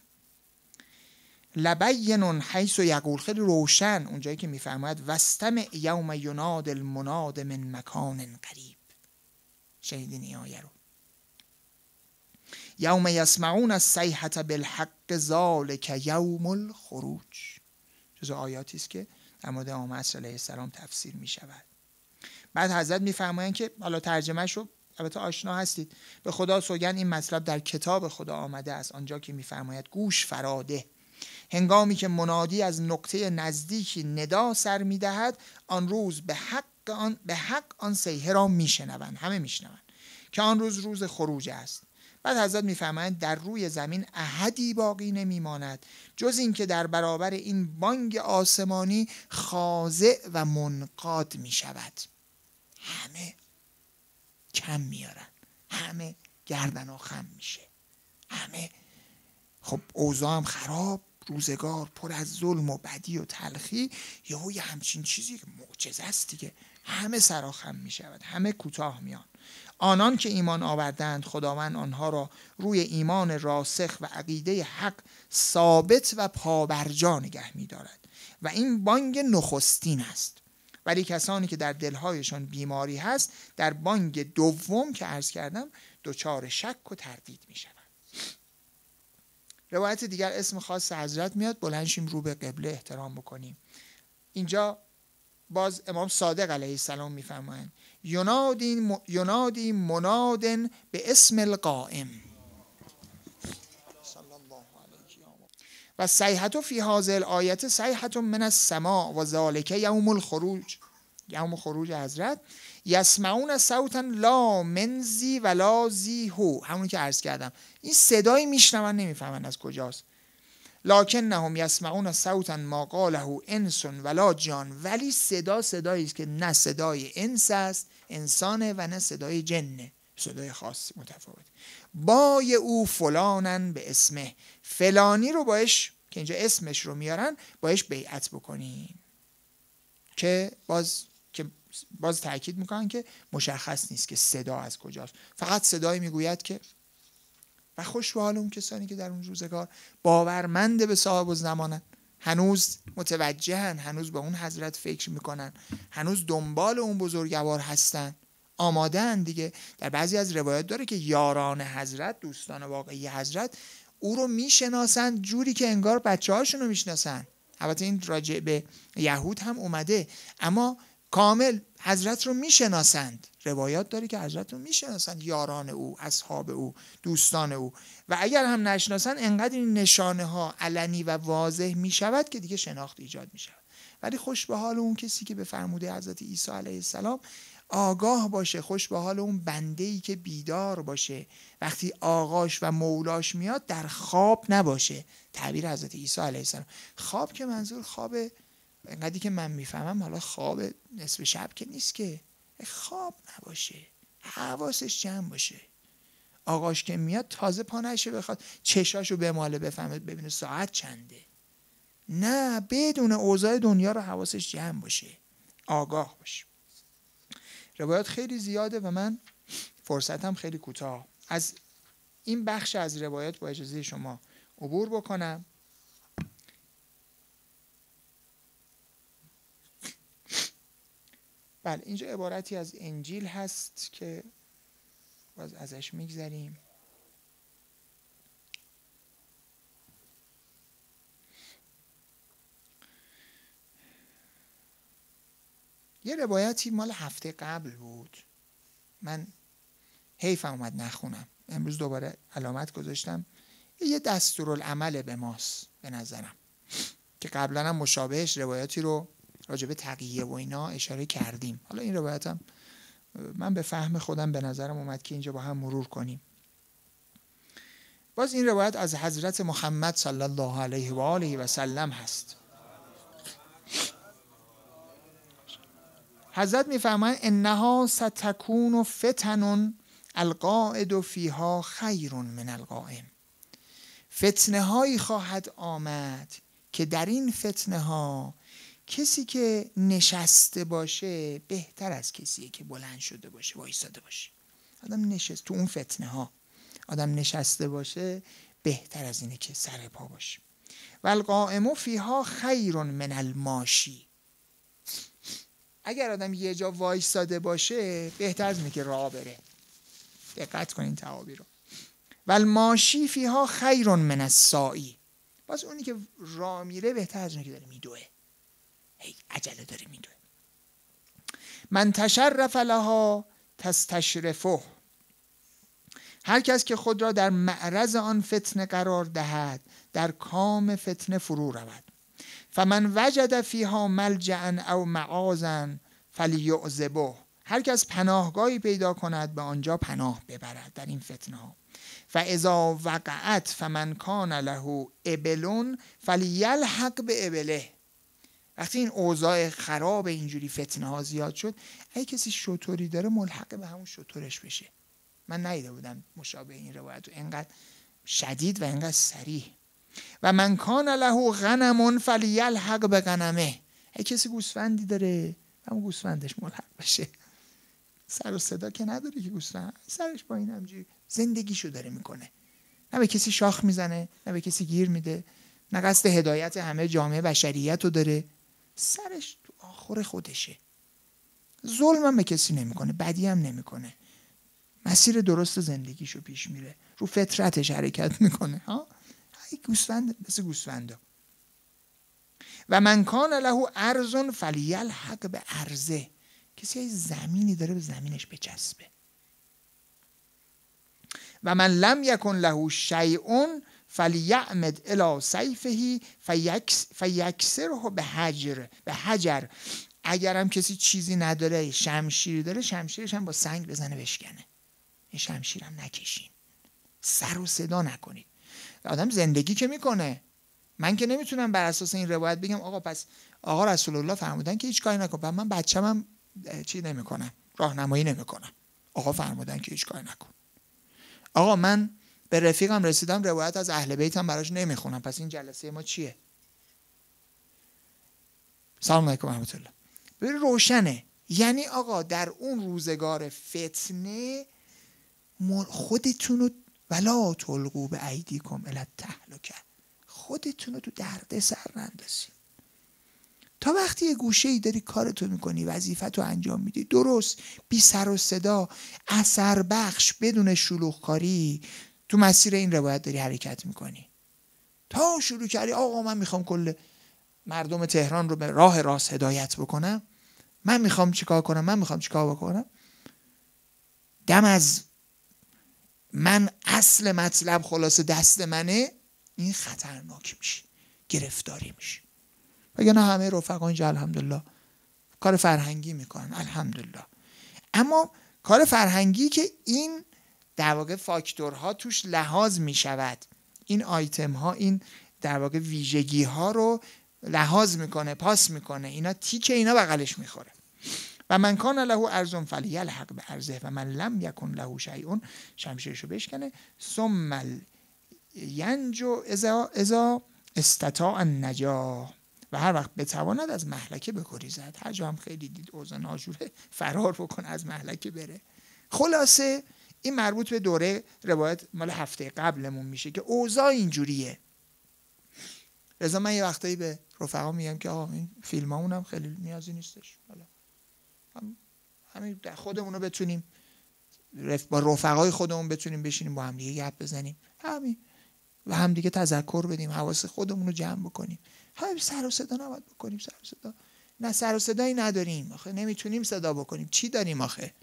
لبین حیث یقول، خیلی روشن اونجایی که می‌فرماید واستمع یوم یناد المناد من مکان قریب. شنیدین این آیه رو؟ یوم یسمعون الصیحة بالحق ذلک یوم الخروج، جزو آیاتی است که در مورد امام عصر علیه السلام تفسیر می شود. بعد حضرت میفرمایند که حالا ترجمهش رو البته آشنا هستید: به خدا سوگند این مطلب در کتاب خدا آمده است، آنجا که میفرماید گوش فراده، هنگامی که منادی از نقطه نزدیکی ندا سر میدهد، آن روز به حق آن صیحه را میشنوند، همه میشنوند که آن روز روز خروج است. بعد حضرت میفرمایند در روی زمین احدی باقی نمیماند جز این که در برابر این بانگ آسمانی خاضع و منقاد میشود. همه کم میارن، همه گردن و خم میشه، همه خب اوضاع هم خراب، روزگار پر از ظلم و بدی و تلخی، یه همچین چیزی که معجزه است دیگه، همه سراخم میشود، همه کوتاه میان. آنان که ایمان آوردند خداوند آنها را روی ایمان راسخ و عقیده حق ثابت و پابرجا نگه می‌دارد و این بانگ نخستین است. ولی کسانی که در دلهایشان بیماری هست در بانگ دوم که عرض کردم دچار شک و تردید می‌شوند. روایت دیگر اسم خاص حضرت میاد، بلند شیم رو به قبله احترام بکنیم. اینجا باز امام صادق علیه السلام میفرمایند ینادی منادن به اسم القائم و صیحة فی هذه الآیه صیحة من السماء و ذلک یوم الخروج، یوم خروج حضرت. یسمعون صوتا لا من ذی ولا ذی هو، همون که عرض کردم این صدایی میشنون نمیفهمن از کجاست. لکنهم یسمعون صوتا ما قاله انس ولا جان، ولی صدایی است که نه صدای انس است، انسانه، و نه صدای جنه، صدای خاصی متفاوت. بای او فلانن به اسمه، فلانی رو باش که اینجا اسمش رو میارن باش بیعت بکنین، که باز تأکید میکنن که مشخص نیست که صدا از کجاست، فقط صدایی میگوید که و خوش به حال اون کسانی که در اون روزگار باورمند به صاحب الزمانن، هنوز متوجهن، هنوز به اون حضرت فکر میکنن، هنوز دنبال اون بزرگوار هستن، آماده‌اند دیگه. در بعضی از روایات داره که یاران حضرت، دوستان واقعی حضرت، او رو میشناسن جوری که انگار بچه‌هاشون رو میشناسن. البته این راجع به یهود هم اومده، اما کامل حضرت رو میشناسند. روایات داره که حضرت رو میشناسند، یاران او، اصحاب او، دوستان او، و اگر هم نشناسند انقدر این نشانه ها علنی و واضح میشود که دیگه شناخت ایجاد میشود. ولی خوش به حال اون کسی که به فرموده حضرت عیسی علیه السلام آگاه باشه، خوش به حال اون بنده‌ای که بیدار باشه، وقتی آقاش و مولاش میاد در خواب نباشه. تعبیر حضرت عیسی علیه السلام، خواب که منظور خواب اینقدری که من میفهمم حالا خواب نصف شب که نیست، که خواب نباشه، حواسش جمع باشه. آقاش که میاد تازه پا نشه بخواد چشاشو بماله بفهمه ببینه ساعت چنده، نه، بدون اوضاع دنیا رو حواسش جمع باشه، آگاه باشه. روایات خیلی زیاده و من فرصتم خیلی کوتاه، از این بخش از روایات با اجازه شما عبور بکنم. بله، اینجا عبارتی از انجیل هست که باز ازش میگذریم. یه روایتی مال هفته قبل بود، من حیفم اومد نخونم، امروز دوباره علامت گذاشتم. یه دستورالعمل به ماست به نظرم، که قبلا هم مشابهش روایاتی رو راجع به تقیه و اینا اشاره کردیم. حالا این روایتم من به فهم خودم به نظرم اومد که اینجا با هم مرور کنیم. باز این روایت از حضرت محمد صلی الله علیه و آله و سلم هست. حضرت میفرمایند انها ستکون فتن القاعد فیها خیر من القائم، فتنه هایی خواهد آمد که در این فتنه ها کسی که نشسته باشه بهتر از کسی که بلند شده باشه، وایساده باشه. آدم نشست تو اون فتنه ها، آدم نشسته باشه بهتر از اینه که سر پا باشه. و القائم فیها خیر من الماشی، اگر آدم یه جا وایساده باشه بهتر از اینه که راه بره. دقت کنین تعابیر رو. والماشی فیها خیر من الساعی، باز اونی که راه میره بهتر از اونی که داره میدوه، هی عجله داره میدوه. من تشرف لها تستشرفه، هر کس که خود را در معرض آن فتنه قرار دهد در کام فتنه فرو رود. فمن وجد فیها ملجأ او معاذا فلیعذبه، هر کس پناهگاهی پیدا کند به آنجا پناه ببرد در این فتنه ها. فاذا وقعت فمن کان له ابل فلیلحق بابله، وقتی این اوضاع خراب اینجوری فتنه ها زیاد شد، اگه کسی شتری داره ملحق به همون شترش بشه. من ندیده بودم مشابه این روایت اینقدر شدید و اینقدر صریح. و من کان له غنم فلیلحق بغنمه، اگه کسی گوسفندی داره همون گوسفندش ملحق بشه. سر و صدا که نداره که گوسفند سرش با این همجوری زندگیشو داره میکنه، نه به کسی شاخ میزنه نه به کسی گیر میده، نه قصد هدایت همه جامعه بشریت رو داره، سرش تو آخر خودشه. ظلم هم به کسی نمیکنه، بدی هم نمیکنه، مسیر درست زندگیشو پیش میره، رو فطرتش حرکت میکنه. ها گوسفند مثل گوسفندا. و من کان له ارض فلیلحق به ارضه، کسی ای زمینی داره به زمینش بچسبه. و من لم یکن له شیء فلیعمد الی سیفه فیکسره به حجر، اگر هم کسی چیزی نداره شمشیری داره شمشیرش هم با سنگ بزنه بشکنه. این شمشیرم نکشین، سر و صدا نکنید. آدم زندگی که میکنه، من که نمیتونم بر اساس این روایت بگم آقا پس آقا رسول الله فرمودن که هیچ کاری نکن، من بچه‌م چی نمیکنم، راهنمایی نمیکنم، آقا فرمودن که هیچ کاری نکن. آقا من به رفیقم رسیدم روایت از اهل بیتم براش نمیخونم، پس این جلسه ما چیه؟ سلام علیکم و رحمت الله. ببین روشنه، یعنی آقا در اون روزگار فتنه خودتون رو ولا تلقوا بایدیکم الی التهلکه، خودتون رو تو درد سر نندازید. تا وقتی یه گوشه‌ای داری کارتو میکنی، وظیفتو انجام میدی درست، بی سر و صدا، اثر بخش، بدون شلوغکاری، تو مسیر این روایت داری حرکت میکنی. تا شروع کردی آقا من میخوام کل مردم تهران رو به راه راست هدایت بکنم، من میخوام چیکار کنم، من میخوام چیکار بکنم، دم از من اصل مطلب خلاص دست منه، این خطرناک میشه، گرفتاری میشه. وگرنه همه رفقا اینجا الحمدلله کار فرهنگی میکنن الحمدلله، اما کار فرهنگی که این در واقع فاکتورها توش لحاظ میشود، این آیتم ها، این در واقع ویژگی ها رو لحاظ میکنه، پاس میکنه، اینا تیکه اینا بغلش میخوره. و من کان له ارض فلیلحق به ارضه و من لم یکن له شیء، شمشیرشو بشکنه. ثم ینجو اذا استطاع النجا، و هر وقت بتواند از مهلکه بگریزد. هر جا هم خیلی دید اوضاع ناجوره فرار بکنه، از مهلکه بره. خلاصه این مربوط به دوره روایت مال هفته قبلمون میشه که اوضاع اینجوریه. لذا من یه وقتایی به رفقا میگم که آقا این فیلمامون هم خیلی نیازی نیستش، حالا همین خودمون رو بتونیم با رفقای خودمون بتونیم بشینیم با هم دیگه گپ بزنیم، همین، و هم دیگه تذکر بدیم، حواس خودمون رو جمع بکنیم. همین سر و صدا نباید بکنیم، سر و صدا نه، سر و صدایی نداریم آخه، نمیتونیم صدا بکنیم، چی داریم آخه؟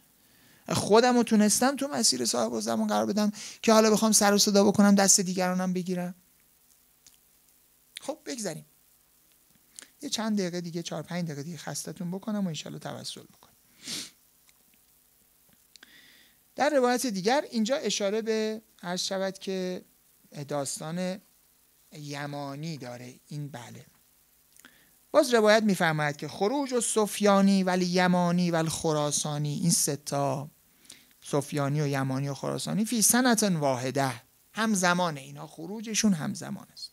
خودم رو تونستم تو مسیر صاحب الزمان قرار بدم که حالا بخوام سر و صدا بکنم دست دیگرانم بگیرم. خب بگذاریم یه چند دقیقه دیگه، 4-5 دقیقه دیگه خستتون بکنم و انشالله توسل بکنم. در روایت دیگر اینجا اشاره به عرض شود که داستان یمانی داره. این بله باز روایت میفرماید که خروج السفیانی ولی یمانی ولی خراسانی، این ستا سفیانی و یمانی و خراسانی فی سنة واحده، همزمان، اینا خروجشون همزمان است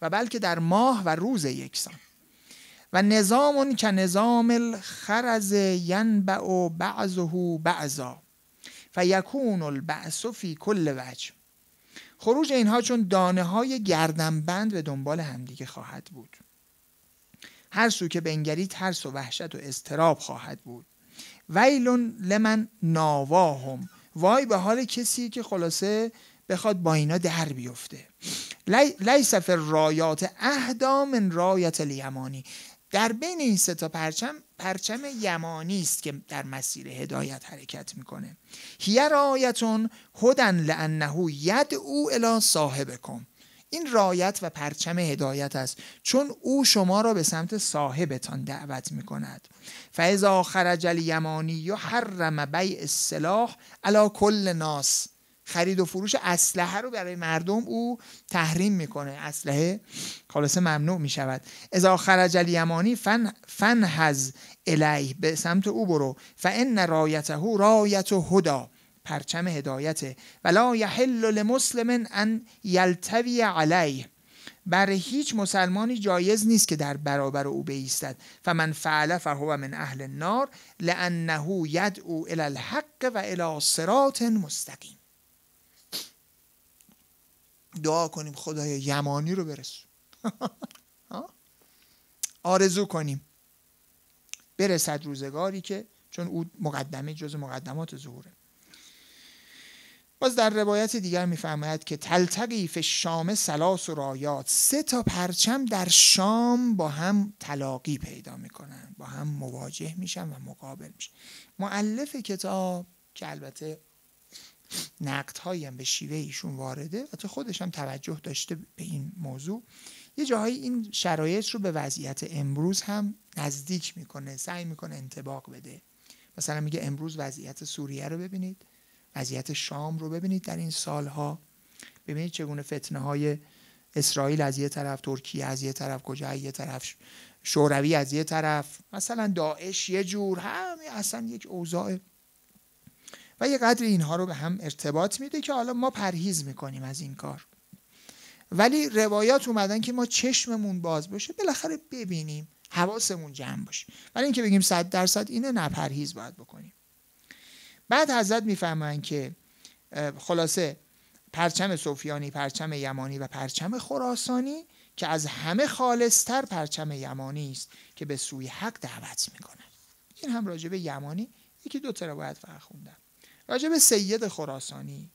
و بلکه در ماه و روز یکسان. و نظام که نظام الخرز ینبع بعضه بعضا فیکون البعث فی کل وجه. خروج اینها چون دانه های گردنبند به دنبال همدیگه خواهد بود، هر سو که بنگری ترس و وحشت و اضطراب خواهد بود. ویل لمن ناواهم وای به حال کسی که خلاصه بخواد با اینا در بیفته. لیس فی الرایات اهدا من رایت الیمانی. در بین این سه تا پرچم یمانی است که در مسیر هدایت حرکت میکنه. هی رایتون هدن لانه یدعو الی صاحبکم. این رایت و پرچم هدایت است چون او شما را به سمت صاحبتان دعوت میکند. فاذا خرج الیمانی حرم بیع السلاح علی کل ناس. خرید و فروش اسلحه رو برای مردم او تحریم میکنه، اسلحه خلاصه ممنوع میشود. اذا خرج الیمانی فانحز الیه، به سمت او برو. فان رایته رایت هدی، پرچم هدایته. ولا یحل لمسلم ان یلتوی علیه، بر هیچ مسلمانی جایز نیست که در برابر او بایستد. فمن فعل فهو من اهل النار لانه یدعو الی الحق و الی صراط مستقیم. دعا کنیم خدایا یمانی رو برسون. آرزو کنیم برسد روزگاری که، چون او مقدمه جز مقدمات ظهوره. باز در روایت دیگر میفرماید که تلتقی فی الشام ثلاث رایات، سه تا پرچم در شام با هم تلاقی پیدا میکنن، با هم مواجه میشن و مقابل میشن. مؤلف کتاب که البته نقدهایی هم به شیوه ایشون وارده و تو خودش هم توجه داشته به این موضوع، یه جاهایی این شرایط رو به وضعیت امروز هم نزدیک میکنه، سعی میکنه انطباق بده. مثلا میگه امروز وضعیت سوریه رو ببینید، وضعیت شام رو ببینید در این سالها، ببینید چگونه فتنه های اسرائیل از یه طرف، ترکیه از یه طرف، کجا یه طرف، شوروی از یه طرف، مثلا داعش یه جور، هم اصلا یک اوضاع و یه قدر اینها رو به هم ارتباط میده که حالا ما پرهیز میکنیم از این کار، ولی روایات اومدن که ما چشممون باز باشه، بالاخره ببینیم، حواسمون جمع باشه، ولی اینکه بگیم 100% اینه، نه، پرهیز باید بکنیم. بعد حضرت میفهمن که خلاصه پرچم سفیانی، پرچم یمانی و پرچم خراسانی که از همه خالصتر پرچم یمانی است که به سوی حق دعوت میکنه. این هم راجع به یمانی یکی دو تا روایت فقط خوندم. راجع به سید خراسانی،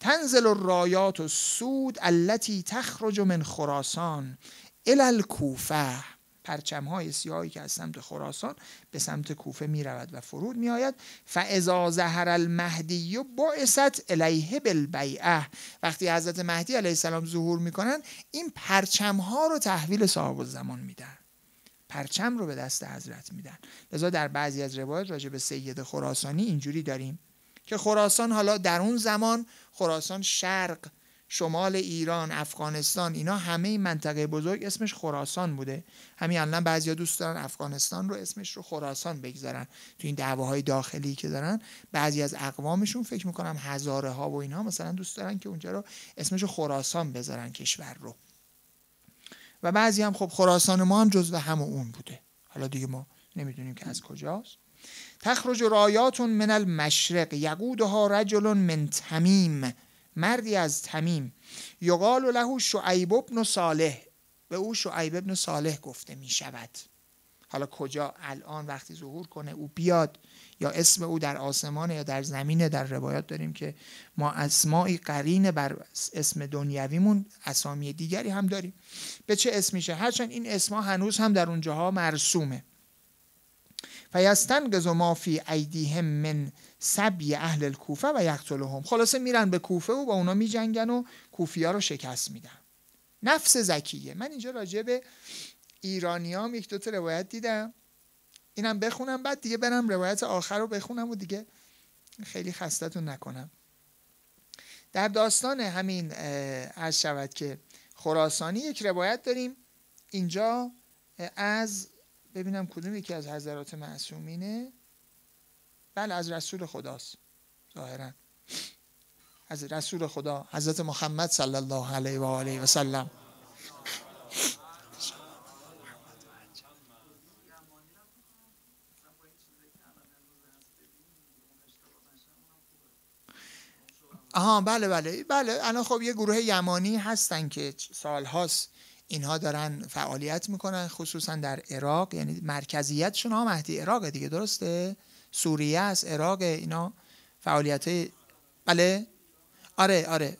تنزل الرایات السود التي تخرج من خراسان الی الکوفه، پرچم های سیاهی که از سمت خراسان به سمت کوفه می رود و فرود می آید. فاذا ظهر المهدی بعثت الیه بالبیعه، وقتی حضرت مهدی علیه السلام ظهور می کنن این پرچم ها رو تحویل صاحب الزمان میدن، پرچم رو به دست حضرت میدن. لذا در بعضی از روایات راجع به سید خراسانی اینجوری داریم که خراسان، حالا در اون زمان خراسان شرق، شمال ایران، افغانستان، اینا همه این منطقه بزرگ اسمش خراسان بوده. همین الان بعضیا دوست دارن افغانستان رو اسمش رو خراسان بگذارن. تو این دعواهای داخلی که دارن بعضی از اقوامشون فکر میکنم هزاره ها و اینها مثلا دوست دارن که اونجا رو اسمش رو خراسان بذارن کشور رو، و بعضی هم خب خراسان ما هم جزو همون اون بوده، حالا دیگه ما نمیدونیم که از کجاست. تخرج رایات من المشرق یقودها رجل من تمیم، مردی از تمیم، یقال له شعیب بن صالح، به او شعیب بن صالح گفته می شود. حالا کجا الان وقتی ظهور کنه او بیاد، یا اسم او در آسمان یا در زمینه، در روایات داریم که ما اسمایی قرینه بر اسم دنیویمون، اسامی دیگری هم داریم، به چه اسمیشه، هرچند این اسما هنوز هم در اونجاها مرسومه. فیستنقذ ما فی ایدیهم من سبی اهل الکوفه و یقتلهم، خلاصه میرن به کوفه و با اونا میجنگن و کوفیا رو شکست میدن. نفس زکیه. من اینجا راجع به ایرانیام یک دو تا روایت دیدم، اینم بخونم بعد دیگه برم روایت آخر رو بخونم و دیگه خیلی خستتون نکنم. در داستان همین عرض شود که خراسانی یک روایت داریم اینجا از، ببینم کدوم یکی از حضرات معصومینه، بله از رسول خداست، ظاهرا از رسول خدا حضرت محمد صلی الله علیه و آله و سلم. آها بله الان خب یه گروه یمانی هستن که سالهاست اینها دارن فعالیت میکنن، خصوصا در عراق، یعنی مرکزیتشون ها مهدی عراق دیگه، درسته؟ سوریه است، عراق، اینا فعالیت بله آره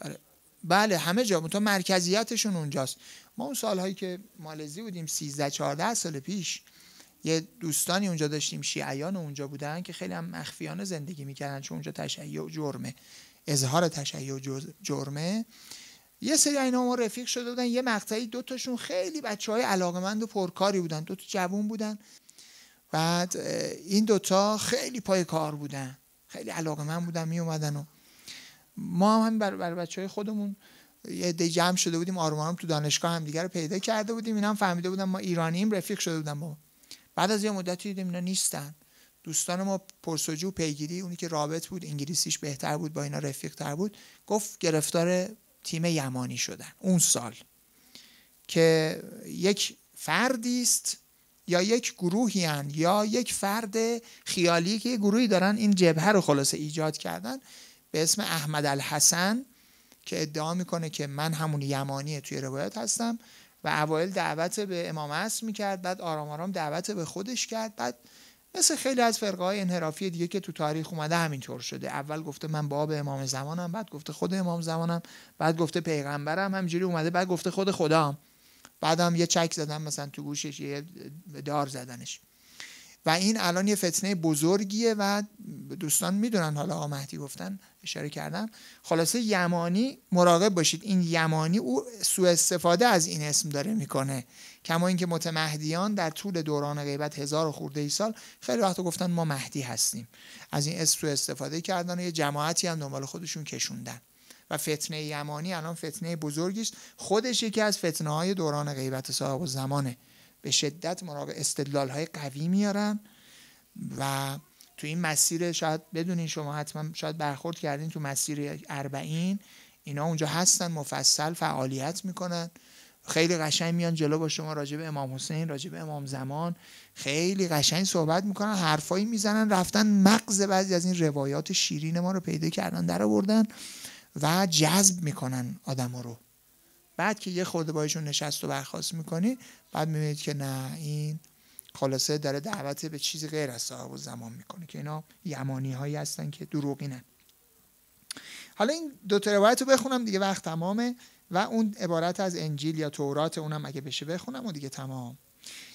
بله همه جا، تو مرکزیتشون اونجاست. ما اون سالهایی که مالزی بودیم 13-14 سال پیش، یه دوستانی اونجا داشتیم شیعیان اونجا بودن که خیلی هم مخفیانه زندگی میکردن، چون اونجا تشیع جرمه، اظهار تشیع جرمه. یه سری اینا ما رفیق شده بودن، یه مقطعی دوتاشون خیلی بچهای علاقمند و پرکاری بودن، دوتا جوون بودن. بعد این دوتا خیلی پای کار بودن، خیلی علاقمند بودن، می اومدن و ما هم بر بچهای خودمون یه عده جمع شده بودیم، آروم آروم تو دانشگاه هم دیگه رو پیدا کرده بودیم. اینا هم فهمیده بودن ما ایرانییم، رفیق شده بودن با. بعد از یه مدتی دیدیم اینا نیستن. دوستان ما پرسجو پیگیری، اونی که رابط بود انگلیسیش بهتر بود با اینا رفیق تر بود، گفت گرفتار تیم یمانی شدن اون سال، که یک فردی است یا یک گروهی هن یا یک فرد خیالی که یه گروهی دارن این جبهه رو خلاصه ایجاد کردن به اسم احمد الحسن، که ادعا میکنه که من همون یمانیه توی روایت هستم، و اوایل دعوت به امام عصر میکرد، بعد آرام آرام دعوت به خودش کرد. بعد مثل خیلی از فرقه‌های انحرافی دیگه که تو تاریخ اومده همینطور شده، اول گفته من باب امام زمانم، بعد گفته خود امام زمانم، بعد گفته پیغمبرم، همینجوری اومده، بعد گفته خود خدام، بعدم یه چک زدن مثلا تو گوشش، یه دار زدنش. و این الان یه فتنه بزرگیه و دوستان میدونن، حالا آقا مهدی گفتن اشاره کردم. خلاصه یمانی مراقب باشید، این یمانی او سوء استفاده از این اسم داره میکنه، کما اینکه متمهدیان در طول دوران غیبت 1000 خورده ای سال خیلی وقت گفتن ما مهدی هستیم، از این اسم سوء استفاده کردن و یه جماعتی هم دنبال خودشون کشوندن. و فتنه یمانی الان فتنه بزرگی است، خودش یکی از فتنه‌های دوران غیبت صاحب الزمانه. به شدت مراقب، استدلال‌های قوی میارن و تو این مسیر، شاید بدونین شما حتما شاید برخورد کردین، تو مسیر 40 اینا اونجا هستن، مفصل فعالیت میکنن، خیلی قشنگ میان جلو با شما راجع به امام حسین، راجع به امام زمان خیلی قشنگ صحبت میکنن، حرفایی میزنن، رفتن مغز بعضی از این روایات شیرین ما رو پیدا کردن، در آوردن و جذب میکنن آدما رو. بعد که یه خورده بایشون نشست و برخاست میکنی، بعد میبینید که نه، این خلاصه داره دعوت به چیزی غیر از صاحب الزمان میکنه، که اینا یمانی هایی هستن که دروغینن. حالا این دو تا روایت رو بخونم دیگه، وقت تمامه، و اون عبارت از انجیل یا تورات اونم اگه بشه بخونم و دیگه تمام.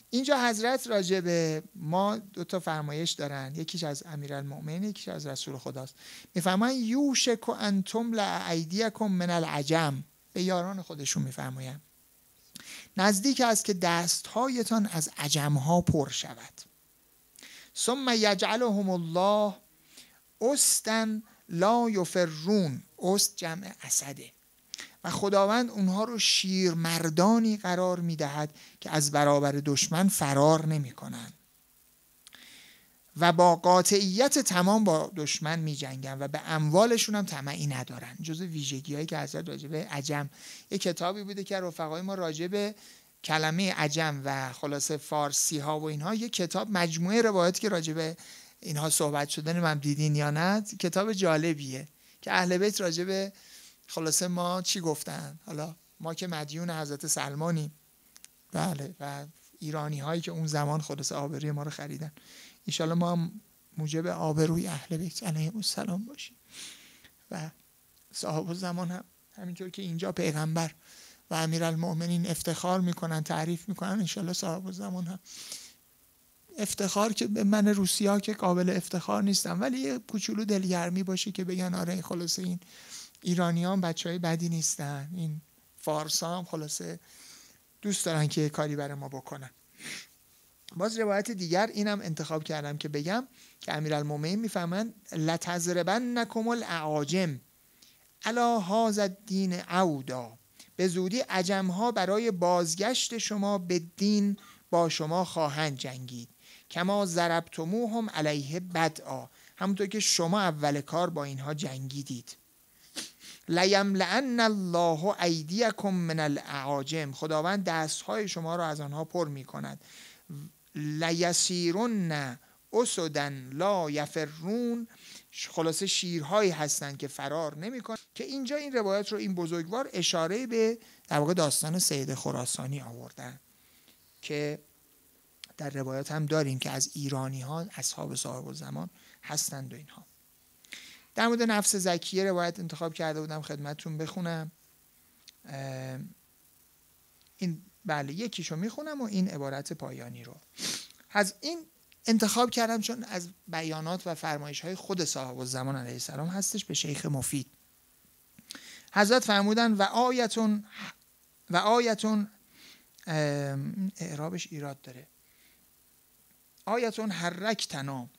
اینجا حضرت راجع به ما دو تا فرمایش دارن، یکیش از امیرالمؤمنین، یکیش از رسول خداست. میفرمایند یوشک ان تملأ ایدیکم من العجم، به یاران خودشون میفرمایند نزدیک است که دستهایتان از عجمها پر شود. ثم یجعلهم الله استن لا یفرون، است جمع اسده، و خداوند اونها رو شیرمردانی قرار میدهد که از برابر دشمن فرار نمی کنن و با قاطعیت تمام با دشمن می جنگن و به اموالشون هم طمعی ندارن. جزو ویژگی هایی که حضرت راجع به عجم، یک کتابی بوده که رفقای ما راجع به کلمه عجم و خلاصه فارسی ها و اینها، یک کتاب مجموعه روایاتی که راجع به اینها صحبت شده، نمیدونم دیدین یا نه، کتاب جالبیه که اهل بیت راجع به خلاصه ما چی گفتن. حالا ما که مدیون حضرت سلمانیم، بله، و ایرانی هایی که اون زمان خلاصه آبروی ما رو خریدن، انشالله ما هم موجب آبروی اهل بیت علیهم السلام باشیم. و صاحب الزمان هم همینطور که اینجا پیغمبر و امیرالمؤمنین افتخار میکنن، تعریف میکنن، انشالله صاحب الزمان هم افتخار، که به من روسی‌ها که قابل افتخار نیستم، ولی یه کوچولو دلگرمی باشه که بگن آره خلاصه این ایرانیان بچهای بدی نیستن، این فارسا هم خلاصه دوست دارن که کاری برای ما بکنن. باز روایت دیگر اینم انتخاب کردم که بگم که امیرالمومنین میفهمن لتضربنکم الاعاجم علی هذا الدین عودا، به زودی عجمها برای بازگشت شما به دین با شما خواهند جنگید، کما ضربتموهم علیه بدعا، همونطور که شما اول کار با اینها جنگیدید. لیملأن الله ایدیکم من الاعاجم، خداوند دستهای شما را از آنها پر می کند. لیسیرن اسدا لا یفرون، خلاصه شیرهایی هستند که فرار نمی کنند. که اینجا این روایت رو این بزرگوار اشاره به در واقع داستان سید خراسانی آوردن، که در روایت هم داریم که از ایرانی ها اصحاب صاحب الزمان هستند و اینها. در مورد نفس زکیه روایت انتخاب کرده بودم خدمتتون بخونم. این بله یکیشو میخونم و این عبارت پایانی رو از این انتخاب کردم چون از بیانات و فرمایش های خود صاحب الزمان علیه السلام هستش به شیخ مفید. حضرت فرمودن و آیتون اعرابش ایراد داره، آیتون حرکتنا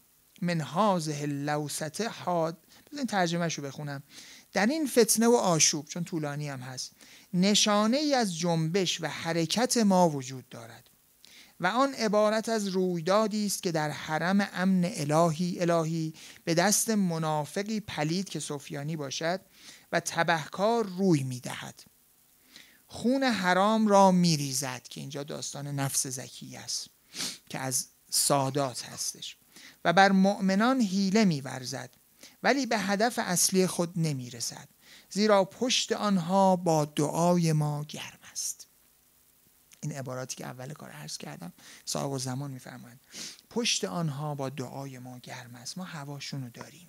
من هذه اللوسته حاد. بذارین ترجمه شو بخونم. در این فتنه و آشوب، چون طولانی هم هست، نشانه ای از جنبش و حرکت ما وجود دارد و آن عبارت از رویدادی است که در حرم امن الهی به دست منافقی پلید که سفیانی باشد و تبهکار روی می‌دهد، خون حرام را می‌ریزد، که اینجا داستان نفس زکی است که از سادات هستش، و بر مؤمنان حیله می‌ورزد ولی به هدف اصلی خود نمی‌رسد، زیرا پشت آنها با دعای ما گرم است. این عباراتی که اول کار عرض کردم صاحب الزمان می‌فرمایند پشت آنها با دعای ما گرم است، ما هواشونو داریم،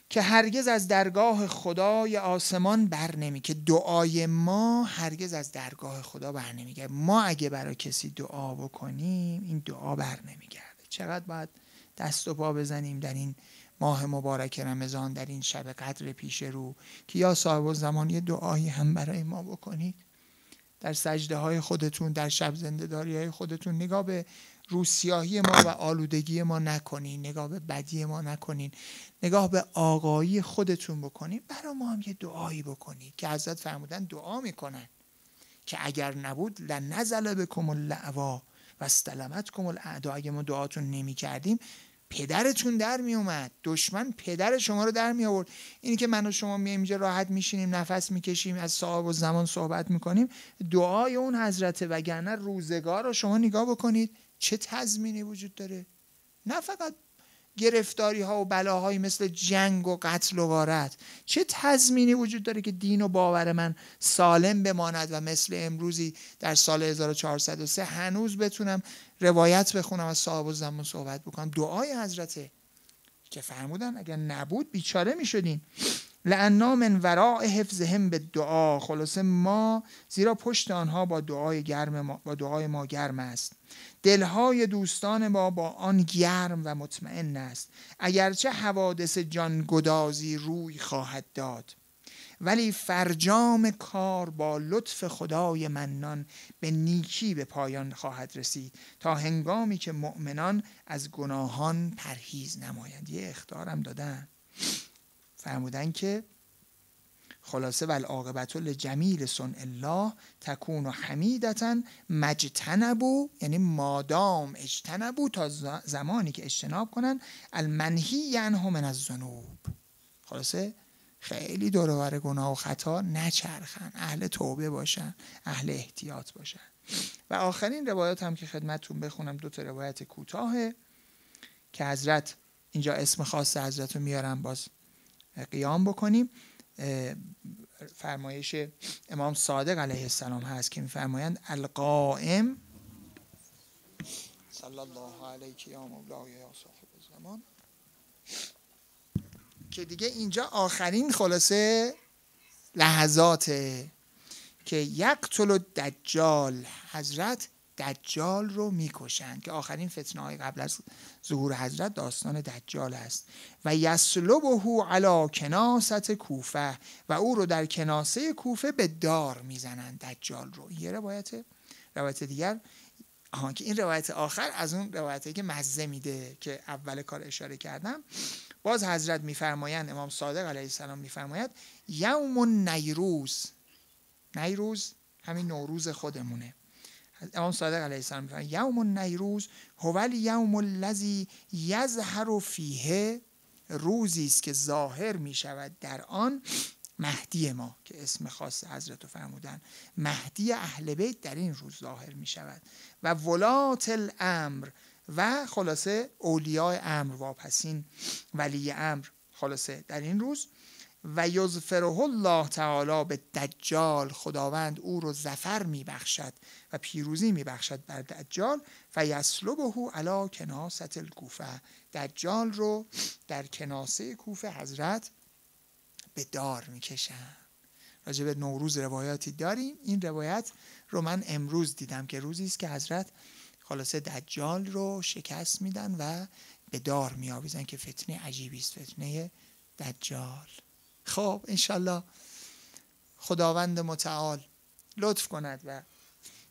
که هرگز از درگاه خدای آسمان بر نمی، که دعای ما هرگز از درگاه خدا بر نمیگرده. ما اگه برای کسی دعا بکنیم این دعا بر نمیگرده. چقدر باید دست و پا بزنیم در این ماه مبارک رمضان، در این شب قدر پیش رو، که یا صاحب الزمان یه دعایی هم برای ما بکنید. در سجده های خودتون، در شب زنده‌داری های خودتون نگاه به روسیاهی ما و آلودگی ما نکنین، نگاه به بدی ما نکنین، نگاه به آقایی خودتون بکنین. برای ما هم یه دعایی بکنید که حضرت فرمودن دعا میکنن که اگر نبود لنزل بکم اللعوا و استلمتکم الاعدا. اگه ما دعاتون نمی کردیم پدرتون در می اومد، دشمن پدر شما رو در می آورد. اینی که من و شما میایم اینجا راحت میشینیم نفس میکشیم از صاحب الزمان صحبت میکنیم، دعای اون حضرت. وگرنه روزگار رو شما نگاه بکنید چه تضمینی وجود داره. نه فقط گرفتاری ها و بلاهایی مثل جنگ و قتل و غارت، چه تضمینی وجود داره که دین و باور من سالم بماند و مثل امروزی در سال 1403 هنوز بتونم روایت بخونم از صاحب الزمان صحبت بکنم. دعای حضرته که فرمودن اگر نبود بیچاره می شدین. لأننا من وراء حفظهم بالدعا، خلاصه ما زیرا پشت آنها با دعای ما گرم است. دلهای دوستان ما با آن گرم و مطمئن است، اگرچه حوادث جانگدازی روی خواهد داد، ولی فرجام کار با لطف خدای منان به نیکی به پایان خواهد رسید تا هنگامی که مؤمنان از گناهان پرهیز نمایند. یه اخطارم دادن، فرمودن که خلاصه والعاقبت لجمیل صنع الله تکون حمیدتا مجتنبو، یعنی مادام اجتنبو، تا زمانی که اجتناب کنن المنهی عنه من الذنوب. خلاصه خیلی دور و بر گناه و خطا نچرخن، اهل توبه باشن، اهل احتیاط باشن. و آخرین روایات هم که خدمتتون بخونم، دو تا روایت کوتاهه که حضرت اینجا اسم خاص حضرت رو میارم باز قیام بکنیم. فرمایش امام صادق علیه السلام هست که میفرمایند القائم صلی الله علیک یا مولای یا صاحب الزمان، که دیگه اینجا آخرین خلاصه لحظاته که یقتل الدجال، حضرت دجال رو میکشن، که آخرین فتنه های قبل از ظهور حضرت داستان دجال است. و یسلبه علی کناست کوفه، و او رو در کناسه کوفه به دار میزنن دجال رو. یه روایت دیگر که این روایت آخر از اون روایتی که مزه میده که اول کار اشاره کردم. باز حضرت میفرمایند، امام صادق علیه السلام میفرماید یوم نیروز، نیروز همین نوروز خودمونه. امام صادق علیه السلام میفرماید یوم نیروز هو الیوم الذی یظهر فیه، روزی است که ظاهر می شود در آن مهدی ما، که اسم خاص حضرت رو فرمودن، مهدی اهل بیت در این روز ظاهر می شود. و ولات الامر، و خلاصه اولیاء امر، واپسین ولی امر، خلاصه در این روز و یظفره الله تعالی به دجال، خداوند او رو ظفر میبخشد و پیروزی میبخشد بر دجال. فیسلبه علی کناسة الکوفه، دجال رو در کناسه کوفه حضرت به دار میکشن. راجع به نوروز روایاتی داریم. این روایت رو من امروز دیدم که روزی است که حضرت خلاصه دجال رو شکست میدن و به دار میآویزن که فتنه عجیبی است، فتنه دجال. خب انشالله خداوند متعال لطف کند و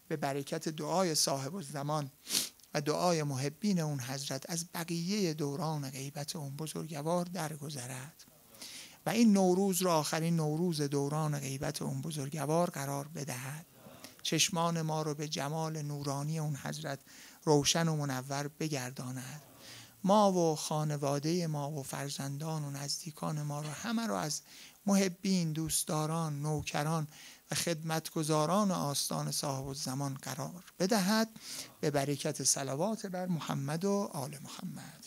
به برکت دعای صاحب الزمان و دعای محبین اون حضرت از بقیه دوران غیبت اون بزرگوار درگذرد و این نوروز را آخرین نوروز دوران غیبت اون بزرگوار قرار بدهد. چشمان ما رو به جمال نورانی اون حضرت روشن و منور بگرداند. ما و خانواده ما و فرزندان و نزدیکان ما رو همه رو از محبین، دوستداران، نوکران و خدمتگزاران آستان صاحب الزمان قرار بدهد به برکت صلوات بر محمد و آل محمد.